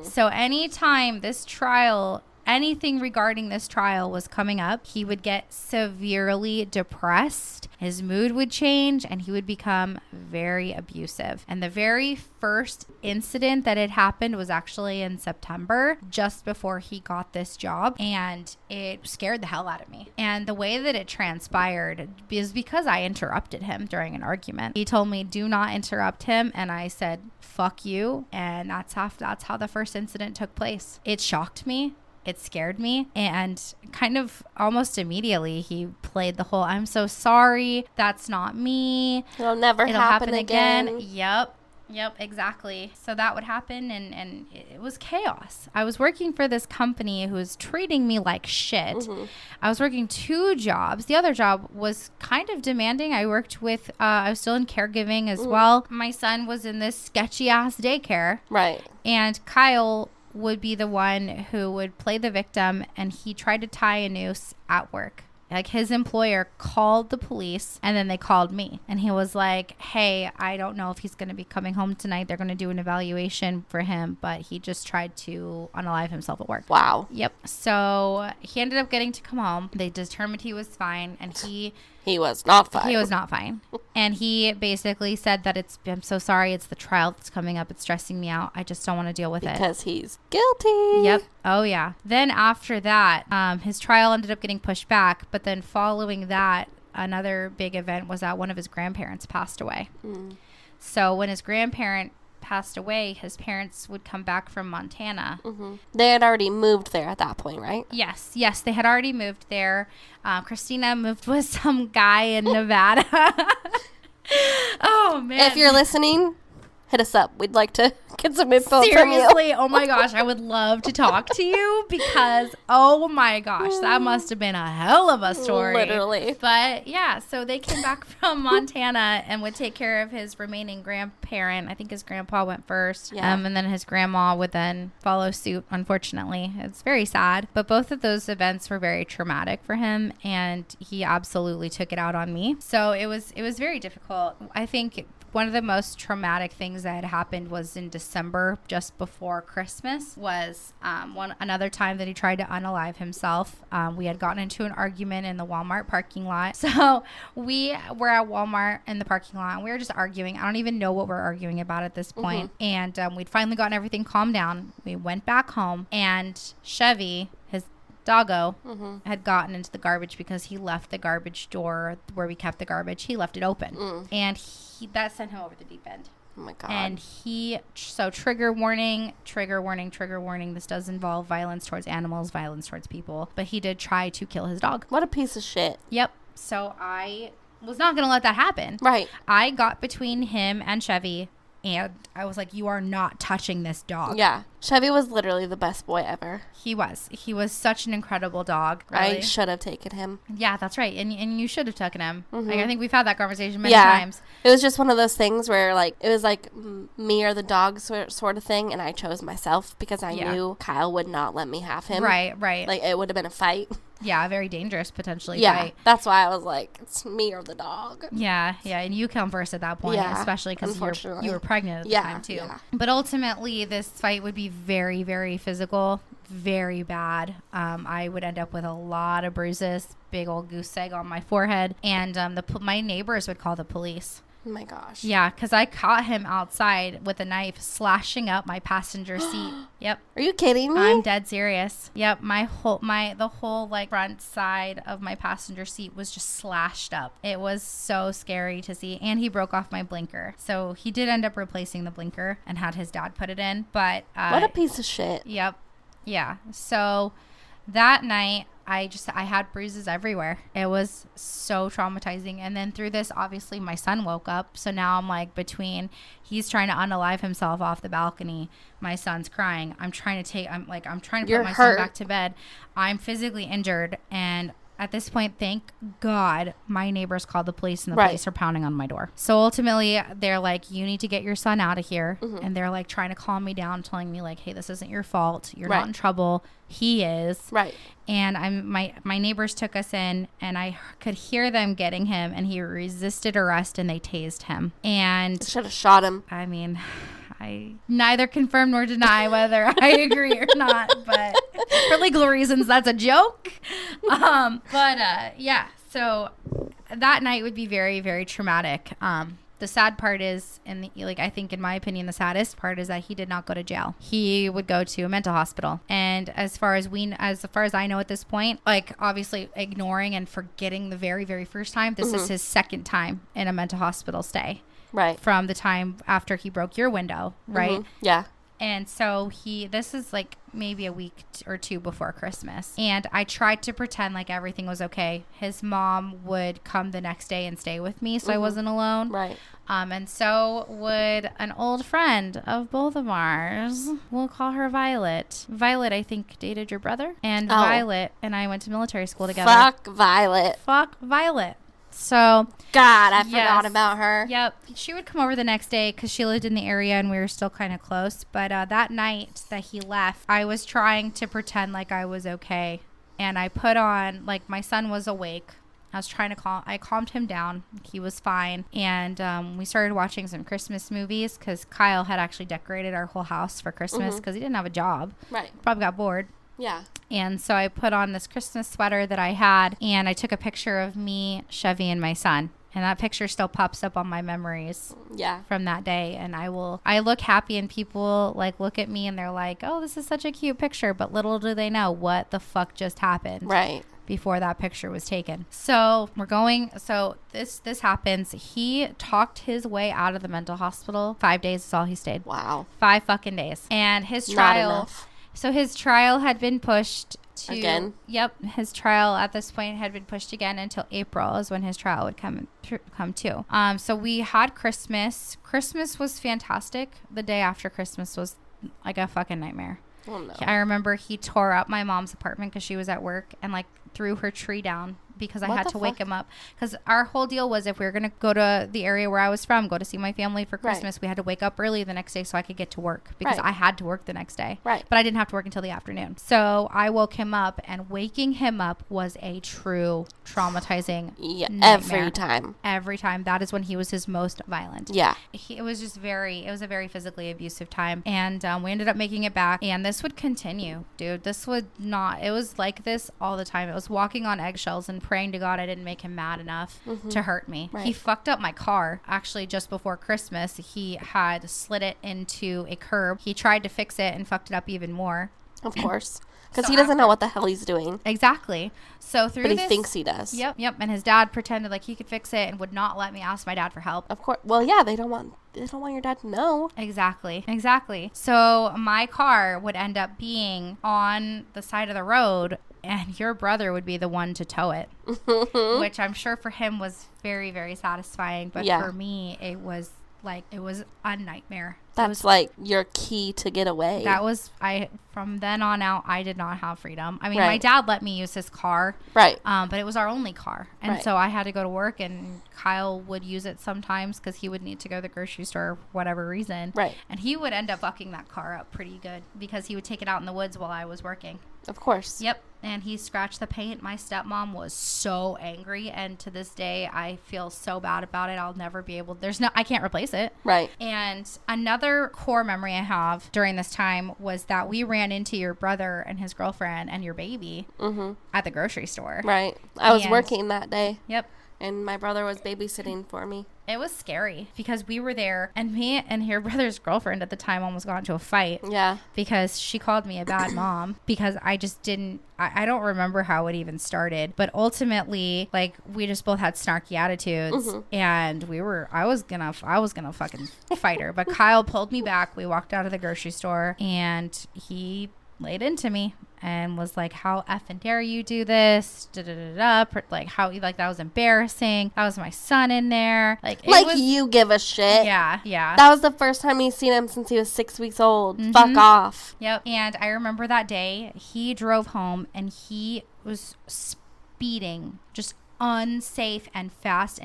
So anytime anything regarding this trial was coming up, he would get severely depressed. His mood would change and he would become very abusive. And the very first incident that had happened was actually in September, just before he got this job. And it scared the hell out of me. And the way that it transpired is because I interrupted him during an argument. He told me, do not interrupt him. And I said, fuck you. And that's how the first incident took place. It shocked me. It scared me, and kind of almost immediately he played the whole, I'm so sorry, that's not me. It'll never happen again. Yep, exactly. So that would happen, and it was chaos. I was working for this company who was treating me like shit. Mm-hmm. I was working 2 jobs. The other job was kind of demanding. I worked with, I was still in caregiving as well. My son was in this sketchy-ass daycare. Right. And Kyle would be the one who would play the victim, and he tried to tie a noose at work. Like, his employer called the police, and then they called me, and he was like, hey, I don't know if he's going to be coming home tonight. They're going to do an evaluation for him, but he just tried to unalive himself at work. Wow. Yep. So he ended up getting to come home. They determined he was fine, and he was not fine. He was not fine. And he basically said that I'm so sorry. It's the trial that's coming up. It's stressing me out. I just don't want to deal with it. Because he's guilty. Yep. Oh, yeah. Then after that, his trial ended up getting pushed back. But then following that, another big event was that one of his grandparents passed away. So when his grandparent passed away, his parents would come back from Montana. They had already moved there at that point, right? Yes, they had already moved there. Christina moved with some guy in Nevada. Oh, man. If you're listening, hit us up. We'd like to get some info from you. Seriously, oh my gosh, I would love to talk to you because, oh my gosh, that must have been a hell of a story. Literally. But yeah, so they came back from Montana and would take care of his remaining grandparent. I think his grandpa went first. Yeah. And then his grandma would then follow suit, unfortunately. It's very sad. But both of those events were very traumatic for him, and he absolutely took it out on me. So it was very difficult. I think one of the most traumatic things that had happened was in December, just before Christmas, was another time that he tried to unalive himself. We had gotten into an argument in the Walmart parking lot. So we were at Walmart in the parking lot, and we were just arguing. I don't even know what we're arguing about at this point. And we'd finally gotten everything calmed down. We went back home, and Chevy, his doggo, had gotten into the garbage because he left the garbage door where we kept the garbage. He left it open. And that sent him over the deep end. Oh my God. And so trigger warning. This does involve violence towards animals, violence towards people. But he did try to kill his dog. What a piece of shit. Yep. So I was not going to let that happen. Right. I got between him and Chevy, and I was like, you are not touching this dog. Yeah. Chevy was literally the best boy ever. He was such an incredible dog. Really. I should have taken him. Yeah, that's right. And you should have taken him. Like, I think we've had that conversation many times. It was just one of those things where, like, it was like me or the dog sort of thing, and I chose myself because I knew Kyle would not let me have him. Right. Like, it would have been a fight. Yeah, very dangerous potentially. Yeah, fight. That's why I was like, it's me or the dog. Yeah, and you come first at that point, especially because you were pregnant at the time too. Yeah. But ultimately, this fight would be very, very physical, very bad. I would end up with a lot of bruises, big old goose egg on my forehead, and my neighbors would call the police. Oh my gosh. Yeah, because I caught him outside with a knife slashing up my passenger seat. Yep. Are you kidding me? I'm dead serious. Yep, the whole like front side of my passenger seat was just slashed up. It was so scary to see, and he broke off my blinker. So he did end up replacing the blinker and had his dad put it in. But what a piece of shit. Yep. Yeah. So that night I had bruises everywhere. It was so traumatizing. And then through this, obviously my son woke up. So now I'm like between, he's trying to unalive himself off the balcony. My son's crying. I'm trying to put my son back to bed. I'm physically injured. And at this point, thank God, my neighbors called the police and the police are pounding on my door. So ultimately, they're like, you need to get your son out of here. Mm-hmm. And they're like trying to calm me down, telling me like, hey, this isn't your fault. You're not in trouble. He is. Right. And my neighbors took us in, and I could hear them getting him, and he resisted arrest, and they tased him. And should have shot him. I mean, I neither confirm nor deny whether I agree or not, but for legal reasons, that's a joke. Yeah, so that night would be very, very traumatic. The sad part is, I think in my opinion, the saddest part is that he did not go to jail. He would go to a mental hospital. And as far as I know at this point, like obviously ignoring and forgetting the very, very first time, this is his second time in a mental hospital stay. Right. From the time after he broke your window, right? Mm-hmm. Yeah. And so this is like maybe a week or two before Christmas. And I tried to pretend like everything was okay. His mom would come the next day and stay with me so I wasn't alone. Right. And so would an old friend of both of ours. We'll call her Violet. Violet, I think, dated your brother. And Violet and I went to military school together. Fuck Violet. So, God, I forgot about her. Yep. She would come over the next day because she lived in the area and we were still kind of close. But that night that he left, I was trying to pretend like I was okay. And I put on, like, my son was awake. I calmed him down. He was fine. And we started watching some Christmas movies because Kyle had actually decorated our whole house for Christmas because he didn't have a job. Right. Probably got bored. Yeah. And so I put on this Christmas sweater that I had, and I took a picture of me, Chevy, and my son. And that picture still pops up on my memories from that day. And I look happy, and people like look at me and they're like, oh, this is such a cute picture. But little do they know what the fuck just happened. Right. Before that picture was taken. So this happens. He talked his way out of the mental hospital. 5 days is all he stayed. Wow. 5 fucking days. And his trial. Not enough. So his trial had been pushed to... Again? Yep. His trial at this point had been pushed again until April is when his trial would come to. So we had Christmas. Christmas was fantastic. The day after Christmas was like a fucking nightmare. Oh, no. I remember he tore up my mom's apartment because she was at work and like threw her tree down because I had to wake him up. Because our whole deal was if we were going to go to the area where I was from, go to see my family for Christmas, we had to wake up early the next day so I could get to work because I had to work the next day. Right. But I didn't have to work until the afternoon. So I woke him up, and waking him up was a true traumatizing nightmare. Every time. That is when he was his most violent. Yeah. It was a very physically abusive time. And we ended up making it back. And this would continue, dude. It was like this all the time. It was walking on eggshells and praying to God I didn't make him mad enough to hurt me. Right. He fucked up my car. Actually, just before Christmas, he had slid it into a curb. He tried to fix it and fucked it up even more. Of course. Because he doesn't know what the hell he's doing. Exactly. So but he thinks he does. Yep. And his dad pretended like he could fix it and would not let me ask my dad for help. Of course. Well, yeah, they don't want your dad to know. Exactly. So my car would end up being on the side of the road, and your brother would be the one to tow it, which I'm sure for him was very, very satisfying. But for me, it was a nightmare. That's like your key to get away. From then on out, I did not have freedom. I mean, my dad let me use his car. Right. But it was our only car. And so I had to go to work, and Kyle would use it sometimes because he would need to go to the grocery store for whatever reason. Right. And he would end up fucking that car up pretty good because he would take it out in the woods while I was working. Of course. Yep. And he scratched the paint. My stepmom was so angry. And to this day, I feel so bad about it. I'll never be able... I can't replace it. Right. And another core memory I have during this time was that we ran into your brother and his girlfriend and your baby at the grocery store. Right. I was working that day. Yep. And my brother was babysitting for me. It was scary because we were there, and me and your brother's girlfriend at the time almost got into a fight. Yeah. Because she called me a bad mom because I just didn't. I don't remember how it even started, but ultimately, like, we just both had snarky attitudes, and I was gonna fucking fight her. But Kyle pulled me back. We walked out of the grocery store, and he laid into me and was like, how effing dare you do this? Like, how, like, that was embarrassing. That was my son in there. Like you give a shit. Yeah. That was the first time he's seen him since he was 6 weeks old. Fuck off. Yep. And I remember that day he drove home and he was speeding, just unsafe and fast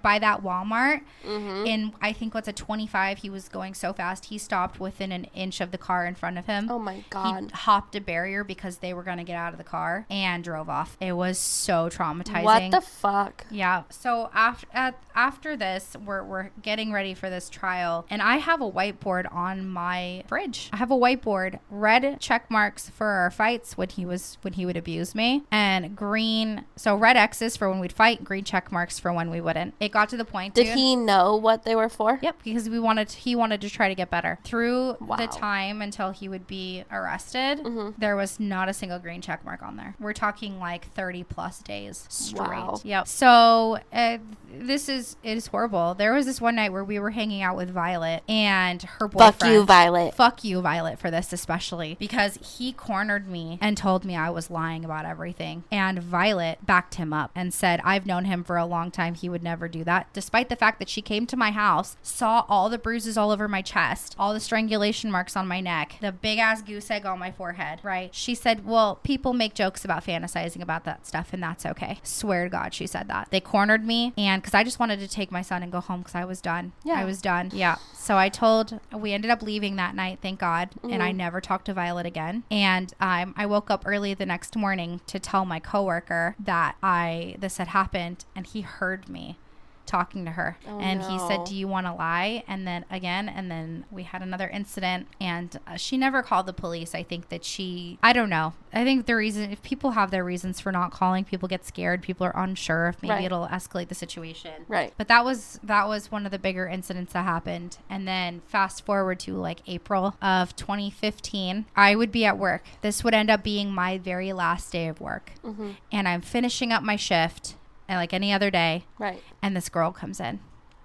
by that Walmart. In, I think, what's a 25, he was going so fast he stopped within an inch of the car in front of him. Oh my God. He hopped a barrier because they were going to get out of the car and drove off. It was so traumatizing. What the fuck? Yeah. So after this, we're getting ready for this trial, and I have a whiteboard on my fridge. I have a whiteboard, red check marks for our fights when he would abuse me, and green, so red X's for when we'd fight, green check marks for when we wouldn't. It got to the point. Did he know what they were for? Yep, because he wanted to try to get better. Through the time until he would be arrested, there was not a single green check mark on there. We're talking like 30 plus days straight. Wow. Yep. So it is horrible. There was this one night where we were hanging out with Violet and her boyfriend. Fuck you, Violet. Fuck you, Violet, for this especially, because he cornered me and told me I was lying about everything. And Violet backed him up and said, I've known him for a long time. He would never do that. Despite the fact that she came to my house, saw all the bruises all over my chest, all the strangulation marks on my neck, the big ass goose egg on my forehead, right? She said, well, people make jokes about fantasizing about that stuff, and that's okay. Swear to God, she said that. They cornered me, and because I just wanted to take my son and go home because I was done. Yeah. I was done. Yeah. So we ended up leaving that night, thank God, and I never talked to Violet again. And I woke up early the next morning to tell my coworker that this had happened, and he heard me talking to her. He said, do you want to lie? And then we had another incident, and she never called the police. I think that I don't know. I think the reason, if people have their reasons for not calling, people get scared, people are unsure if maybe it'll escalate the situation. Right. But that was one of the bigger incidents that happened. And then fast forward to like April of 2015, I would be at work. This would end up being my very last day of work. And I'm finishing up my shift, and like any other day. Right. And this girl comes in.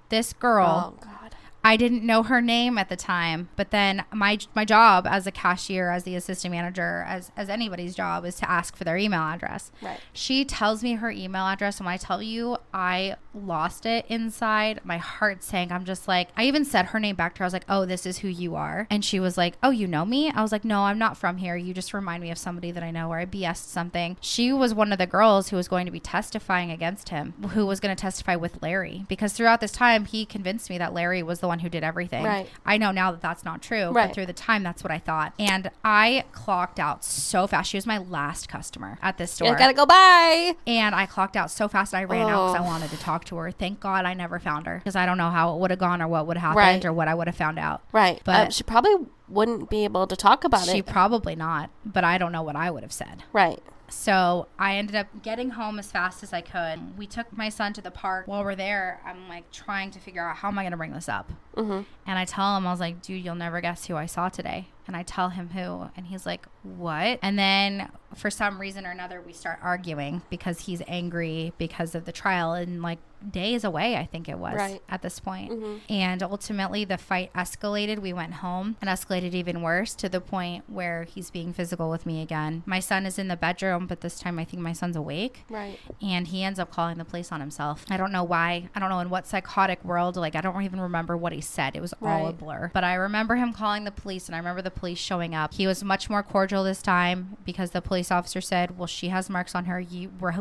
This girl. Oh, God. I didn't know her name at the time, but then my job as a cashier, as the assistant manager, as anybody's job, is to ask for their email address. Right. She tells me her email address, and when I tell you, I lost it inside. My heart sank. I'm just like, I even said her name back to her. I was like, oh, this is who you are. And she was like, oh, you know me? I was like, no, I'm not from here. You just remind me of somebody that I know, or I BS'd something. She was one of the girls who was going to be testifying against him, who was going to testify with Larry, because throughout this time, he convinced me that Larry was the one who did everything. Right. I know now that that's not true, but through the time, that's what I thought. And I clocked out so fast. She was my last customer at this store. I gotta go, bye. And I clocked out so fast, I ran out because I wanted to talk to her. Thank God I never found her, because I don't know how it would have gone, or what would have happened, or what I would have found out. Right. But she probably wouldn't be able to talk about it. She probably not, but I don't know what I would have said. Right. So I ended up getting home as fast as I could. We took my son to the park. While we're there, I'm like trying to figure out, how am I going to bring this up? And I tell him, I was like, dude, you'll never guess who I saw today. And I tell him who, and he's like, what? And then for some reason or another, we start arguing because he's angry because of the trial, and like days away, I think it was at this point. And ultimately the fight escalated. We went home and escalated even worse, to the point where he's being physical with me again. My son is in the bedroom, but this time I think my son's awake. Right. And he ends up calling the police on himself. I don't know why. I don't know in what psychotic world. Like, I don't even remember what he said. It was all a blur. But I remember him calling the police, and I remember the police showing up. He was much more cordial this time, because the police officer said, well, she has marks on her.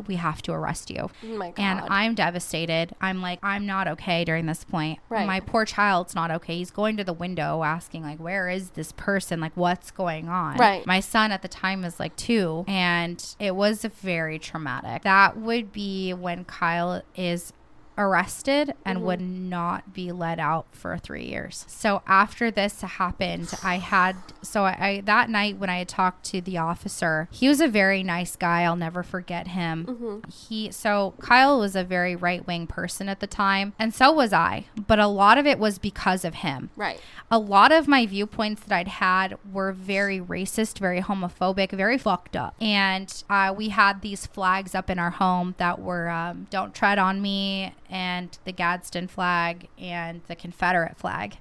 We have to arrest you. Oh my God. And I'm devastated. I'm like, I'm not okay during this point. Right. My poor child's not okay. He's going to the window asking, like, where is this person? Like, what's going on? Right. My son at the time was like 2, and it was very traumatic. That would be when Kyle is arrested and would not be let out for 3 years. So after this happened, I that night when I had talked to the officer, he was a very nice guy. I'll never forget him. So Kyle was a very right-wing person at the time, and so was I, but a lot of it was because of him. Right. A lot of my viewpoints that I'd had were very racist, very homophobic, very fucked up. And we had these flags up in our home that were Don't Tread on Me, and the Gadsden flag, and the Confederate flag.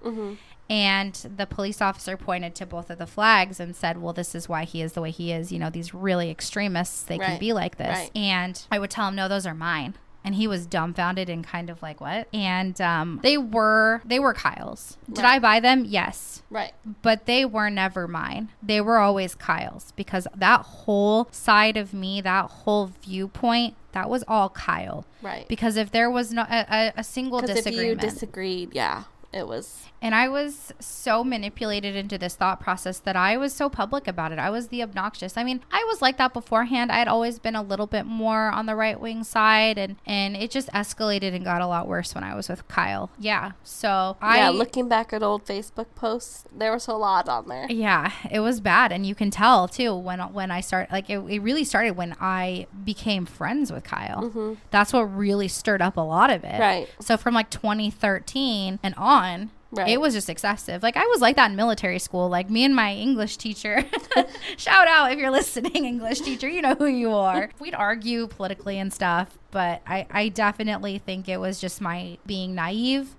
And the police officer pointed to both of the flags and said, well, this is why he is the way he is. You know, these really extremists, they can be like this. And I would tell him, no, those are mine. And he was dumbfounded and kind of like, what? And they were Kyle's. Did I buy them? Yes. Right. But they were never mine. They were always Kyle's, because that whole side of me, that whole viewpoint, that was all Kyle. Right. Because if there was no a single disagreement. If you disagreed, it was. And I was so manipulated into this thought process that I was so public about it. I was the obnoxious. I mean, I was like that beforehand. I had always been a little bit more on the right wing side, and it just escalated and got a lot worse when I was with Kyle. Yeah. So looking back at old Facebook posts, there was a lot on there. Yeah, it was bad. And you can tell too when I started, like it really started when I became friends with Kyle. That's what really stirred up a lot of it. Right. So from like 2013 and on, it was just excessive. Like I was like that in military school. Like me and my English teacher, shout out if you're listening, English teacher, you know who you are. We'd argue politically and stuff, but I definitely think it was just my being naive,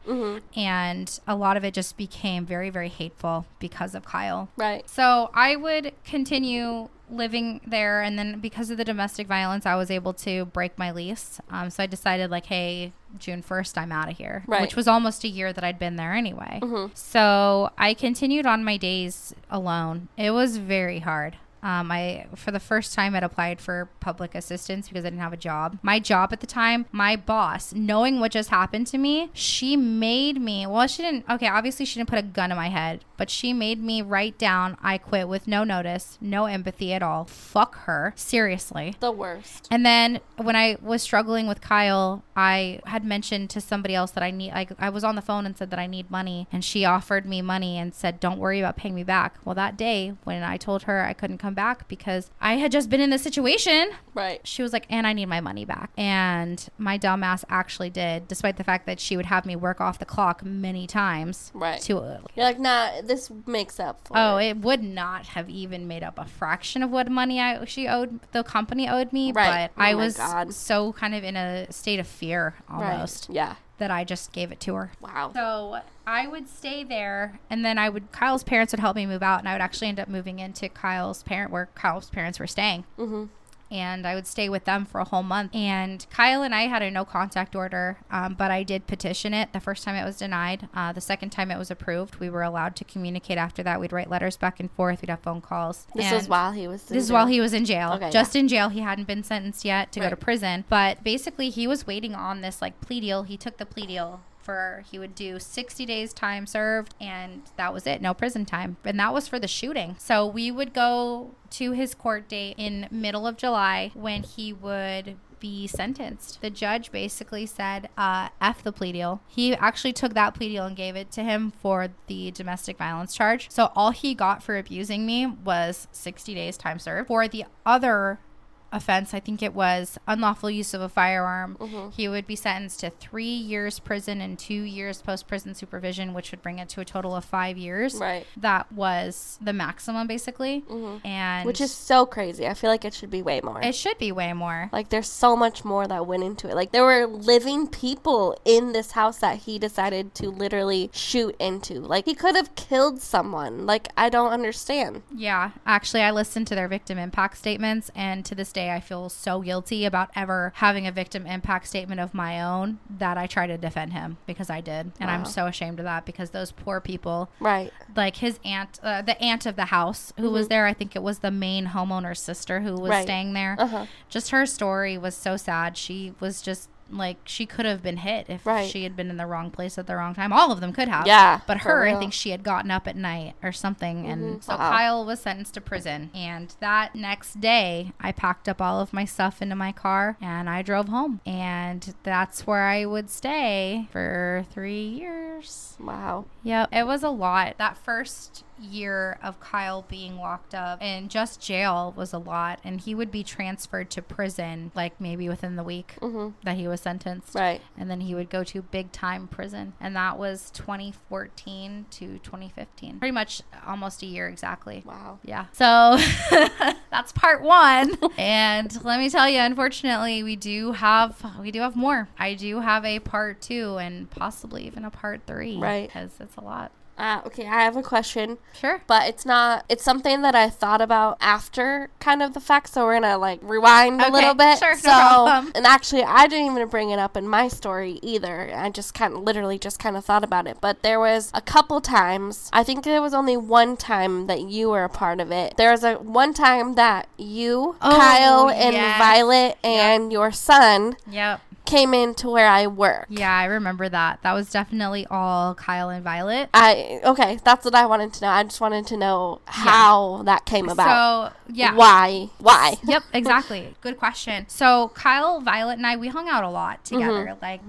and a lot of it just became very, very hateful because of Kyle. Right. So I would continue living there, and then because of the domestic violence, I was able to break my lease. So I decided, like, hey, June 1st, I'm out of here, which was almost a year that I'd been there anyway. So I continued on my days alone. It was very hard. I, for the first time, had applied for public assistance because I didn't have a job. My job at the time, my boss, knowing what just happened to me, she made me, well, she didn't, okay, obviously she didn't put a gun in my head, but she made me write down, I quit, with no notice, no empathy at all. Fuck her. Seriously. The worst. And then when I was struggling with Kyle, I had mentioned to somebody else that I was on the phone and said that I need money, and she offered me money and said, don't worry about paying me back. Well, that day when I told her I couldn't come back because I had just been in this situation, she was like, and I need my money back. And my dumbass actually did, despite the fact that she would have me work off the clock many times. You're like, nah, this makes up for it would not have even made up a fraction of what money the company owed me. But I was so kind of in a state of fear almost. That I just gave it to her. Wow. So I would stay there, and then Kyle's parents would help me move out, and I would actually end up moving into where Kyle's parents were staying. And I would stay with them for a whole month. And Kyle and I had a no contact order, but I did petition it. The first time it was denied. The second time it was approved. We were allowed to communicate after that. We'd write letters back and forth. We'd have phone calls. This was while he was in jail? This is while he was in jail. Okay, just in jail. He hadn't been sentenced yet to go to prison. But basically, he was waiting on this like plea deal. He took the plea deal. He would do 60 days time served, and that was it. No prison time. And that was for the shooting. So we would go to his court date in middle of July when he would be sentenced. The judge basically said, F the plea deal. He actually took that plea deal and gave it to him for the domestic violence charge. So all he got for abusing me was 60 days time served. For the other offense, I think it was unlawful use of a firearm, he would be sentenced to 3 years prison and 2 years post-prison supervision, which would bring it to a total of 5 years. That was the maximum, basically. And which is so crazy. I feel like it should be way more. It should be way more. Like, there's so much more that went into it. Like, there were living people in this house that he decided to literally shoot into. Like, he could have killed someone. Like, I don't understand. Yeah. Actually, I listened to their victim impact statements, and to this day, I feel so guilty about ever having a victim impact statement of my own that I try to defend him, because I did. And I'm so ashamed of that, because those poor people, like his aunt, the aunt of the house who was there, I think it was the main homeowner's sister who was staying there. Just her story was so sad. She was just like, she could have been hit if Right. she had been in the wrong place at the wrong time. All of them could have. Yeah, But for her, I real. think she had gotten up at night or something. And so Wow. Kyle was sentenced to prison. And that next day, I packed up all of my stuff into my car and I drove home. And that's where I would stay for 3 years. Wow. Yep, it was a lot. That first year of Kyle being locked up in just jail was a lot, and he would be transferred to prison like maybe within the week that he was sentenced. Right. And then he would go to big time prison, and that was 2014 to 2015. Pretty much almost a year exactly. Wow. Yeah. So that's part one. And let me tell you, unfortunately, we do have more. I do have a part 2 and possibly even a part 3. Right. Because it's a lot. Okay, I have a question. Sure. But it's something that I thought about after kind of the fact, so we're gonna like rewind a little bit. Sure, so, no problem. and actually I didn't even bring it up in my story either. I just kind of thought about it. But there was a couple times, I think there was only one time that you were a part of it. There was one time that you, Kyle, and yes. Violet, and your son Yep. came into where I work. Yeah, I remember that. That was definitely all Kyle and Violet. Okay, that's what I wanted to know. I just wanted to know how that came about. So, yeah. Why? Yep, exactly. Good question. So, Kyle, Violet, and we hung out a lot together. Like,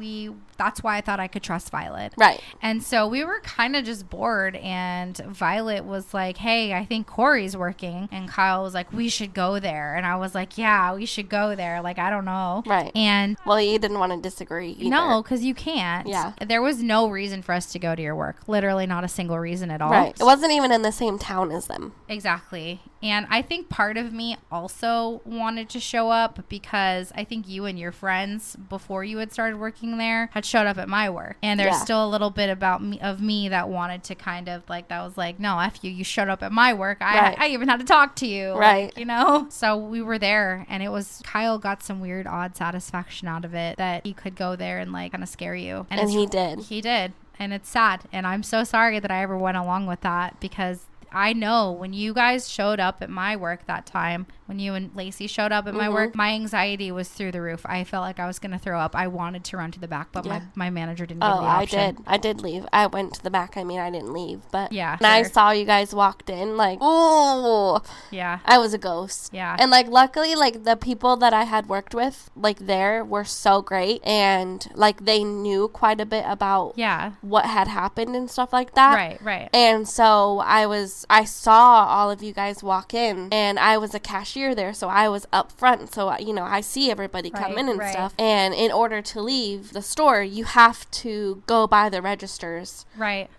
that's why I thought I could trust Violet. Right. And so we were kind of just bored, and Violet was like, hey, I think Corey's working. And Kyle was like, we should go there. And I was like, yeah, we should go there. Like, I don't know. Right. And well, you didn't want to disagree either. no, because you can't. Yeah. There was no reason for us to go to your work. Literally not a single reason at all. Right. It wasn't even in the same town as them. Exactly. And I think part of me also wanted to show up because I think you and your friends, before you had started working there, had showed up at my work. And there's still a little bit of me that wanted to kind of like, that was like, no, F you, you showed up at my work. I even had to talk to you. Right. Like, you know? So we were there, and it was, Kyle got some weird, odd satisfaction out of it that he could go there and like kind of scare you. And he did. He did. And it's sad. And I'm so sorry that I ever went along with that, because I know when you guys showed up at my work that time, when you and Lacey showed up at my work, my anxiety was through the roof. I felt like I was going to throw up. I wanted to run to the back, but my manager didn't give me the option. I did leave. I went to the back. I mean, I didn't leave, but yeah, when I saw you guys walked in, like, oh, yeah, I was a ghost. Yeah. And like, luckily, like the people that I had worked with, like there, were so great, and like they knew quite a bit about what had happened and stuff like that. Right. And so I saw all of you guys walk in, and I was a cashier there, so I was up front, so I see everybody come in and stuff. And in order to leave the store, you have to go by the registers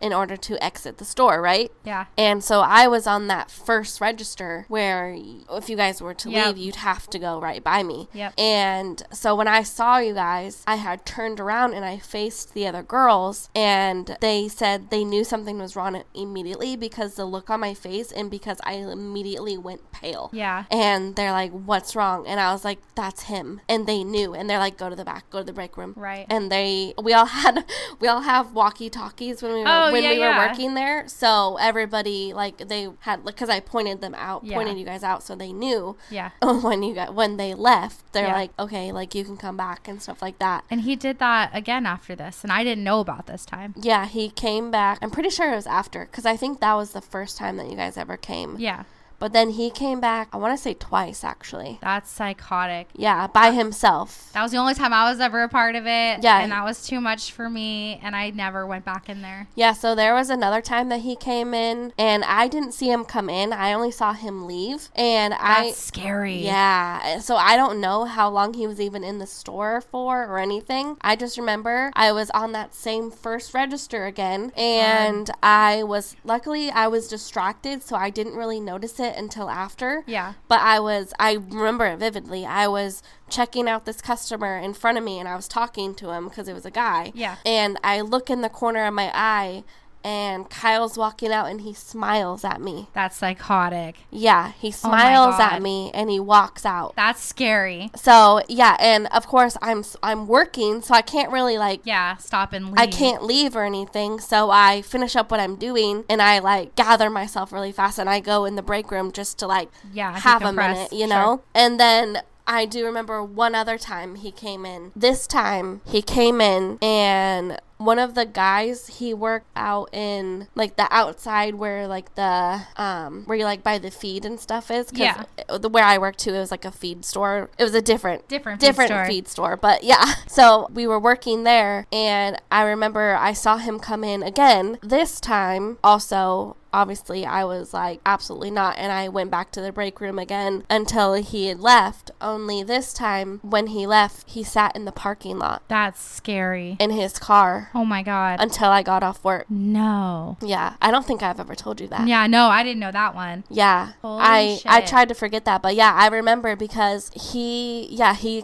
in order to exit the store, right? Yeah. And so I was on that first register where if you guys were to leave, you'd have to go right by me. Yep. And so when I saw you guys, I had turned around and I faced the other girls, and they said they knew something was wrong immediately because the look on my face, and because I immediately went pale. Yeah. And they're like, what's wrong? And I was like, that's him. And they knew. And they're like, go to the back, go to the break room. Right. And we all have walkie-talkies when we were working there. So everybody, like, they had, because I pointed you guys out, so they knew. Yeah. When they left, they're like, okay, like, you can come back and stuff like that. And he did that again after this, and I didn't know about this time. Yeah, he came back. I'm pretty sure it was after, because I think that was the first time that you guys ever came. Yeah. But then he came back, I want to say twice, actually. That's psychotic. Yeah, by himself. That was the only time I was ever a part of it. Yeah. And that was too much for me, and I never went back in there. Yeah, so there was another time that he came in, and I didn't see him come in. I only saw him leave. And That's scary. Yeah. So I don't know how long he was even in the store for or anything. I just remember I was on that same first register again, and luckily I was distracted, so I didn't really notice it until after. Yeah. But I remember it vividly. I was checking out this customer in front of me, and I was talking to him because it was a guy. Yeah. And I look in the corner of my eye, and Kyle's walking out, and he smiles at me. That's psychotic. Yeah, he smiles at me, and he walks out. That's scary. So, yeah, and of course, I'm working, so I can't really, stop and leave. I can't leave or anything, so I finish up what I'm doing, and I, gather myself really fast, and I go in the break room just to, have a minute, you know? And then I do remember one other time he came in. This time he came in and one of the guys, he worked out in like the outside where like the where you like buy the feed and stuff is. Yeah. Where I worked too, it was like a feed store. It was a different feed store. But yeah, so we were working there, and I remember I saw him come in again. This time, also. Obviously, I was like, absolutely not. And I went back to the break room again until he had left. Only this time, when he left, he sat in the parking lot. That's scary. In his car. Oh, my God. Until I got off work. No. Yeah. I don't think I've ever told you that. Yeah, no, I didn't know that one. Yeah. Holy shit. I tried to forget that. But yeah, I remember because he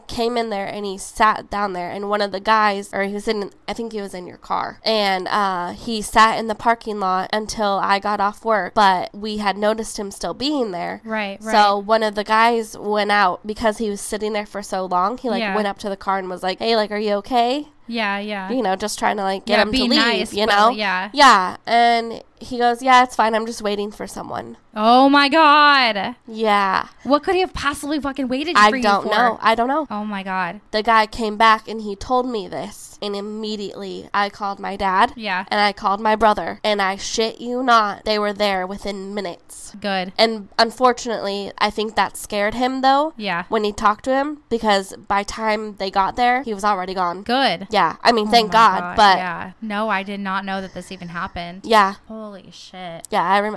came in there and he sat down there. And one of the guys, or he was in, I think he was in your car. And he sat in the parking lot until I got off work, but we had noticed him still being there. Right. So one of the guys went out because he was sitting there for so long. He went up to the car and was like, "Hey, like, are you okay?" Yeah. You know, just trying to like get him to leave, nice, you know? Yeah. Yeah. And he goes, "Yeah, it's fine. I'm just waiting for someone." Oh my God. Yeah. What could he have possibly fucking waited for you for? I don't know. Oh my God. The guy came back and he told me this. And immediately I called my dad. Yeah. And I called my brother. And I shit you not, they were there within minutes. Good. And unfortunately, I think that scared him though. Yeah. When he talked to him, because by time they got there, he was already gone. Good. Yeah. I mean, thank God. But yeah. No, I did not know that this even happened. Yeah. Holy shit. Yeah.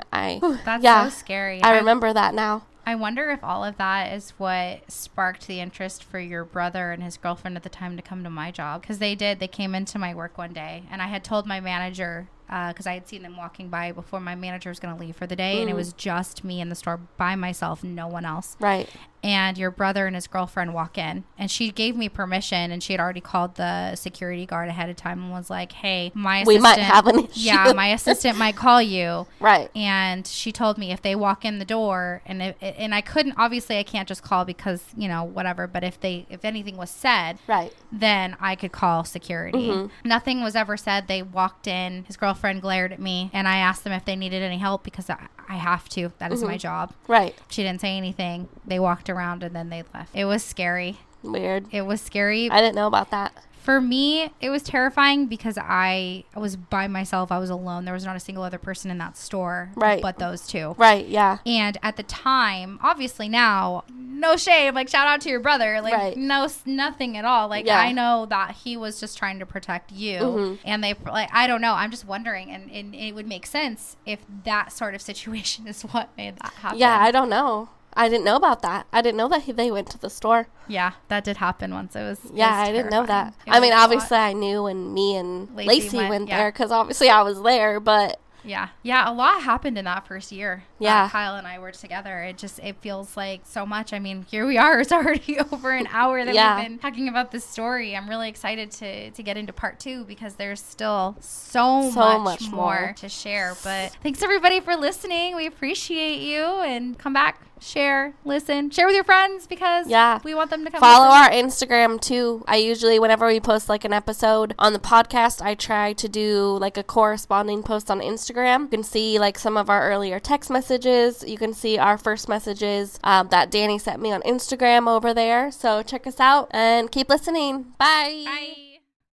That's so scary. I remember that now. I wonder if all of that is what sparked the interest for your brother and his girlfriend at the time to come to my job. Because they came into my work one day, and I had told my manager, because I had seen them walking by before my manager was going to leave for the day, and it was just me in the store by myself, no one else. Right. And your brother and his girlfriend walk in, and she gave me permission, and she had already called the security guard ahead of time and was like, "Hey, we might have an issue. Yeah, my assistant might call you." Right. And she told me if they walk in the door, and I couldn't, obviously I can't just call because, you know, whatever, but if anything was said, right, then I could call security. Mm-hmm. Nothing was ever said. They walked in, his girlfriend glared at me, and I asked them if they needed any help because I have to. That is my job. Right. She didn't say anything. They walked around and then they left. It was scary. Weird. It was scary. I didn't know about that. For me, it was terrifying because I was by myself. I was alone. There was not a single other person in that store. Right. But those two. Right, yeah. And at the time, obviously now, no shame. Like, shout out to your brother. Like, right. Nothing at all. Like, yeah. I know that he was just trying to protect you. Mm-hmm. And they, like, I don't know. I'm just wondering. And it would make sense if that sort of situation is what made that happen. Yeah, I don't know. I didn't know about that. I didn't know that they went to the store. Yeah, that did happen once. I didn't know that. I mean, obviously I knew when me and Lacey went there because obviously I was there, but... Yeah, a lot happened in that first year. Yeah. Kyle and I were together. It feels like so much. I mean, here we are. It's already over an hour that we've been talking about this story. I'm really excited to get into part 2 because there's still so much more to share. But thanks everybody for listening. We appreciate you, and come back. Share, listen, share with your friends because we want them to come. Follow our Instagram too. I usually, whenever we post like an episode on the podcast, I try to do like a corresponding post on Instagram. You can see like some of our earlier text messages. You can see our first messages that Dani sent me on Instagram over there. So check us out and keep listening. Bye. Bye.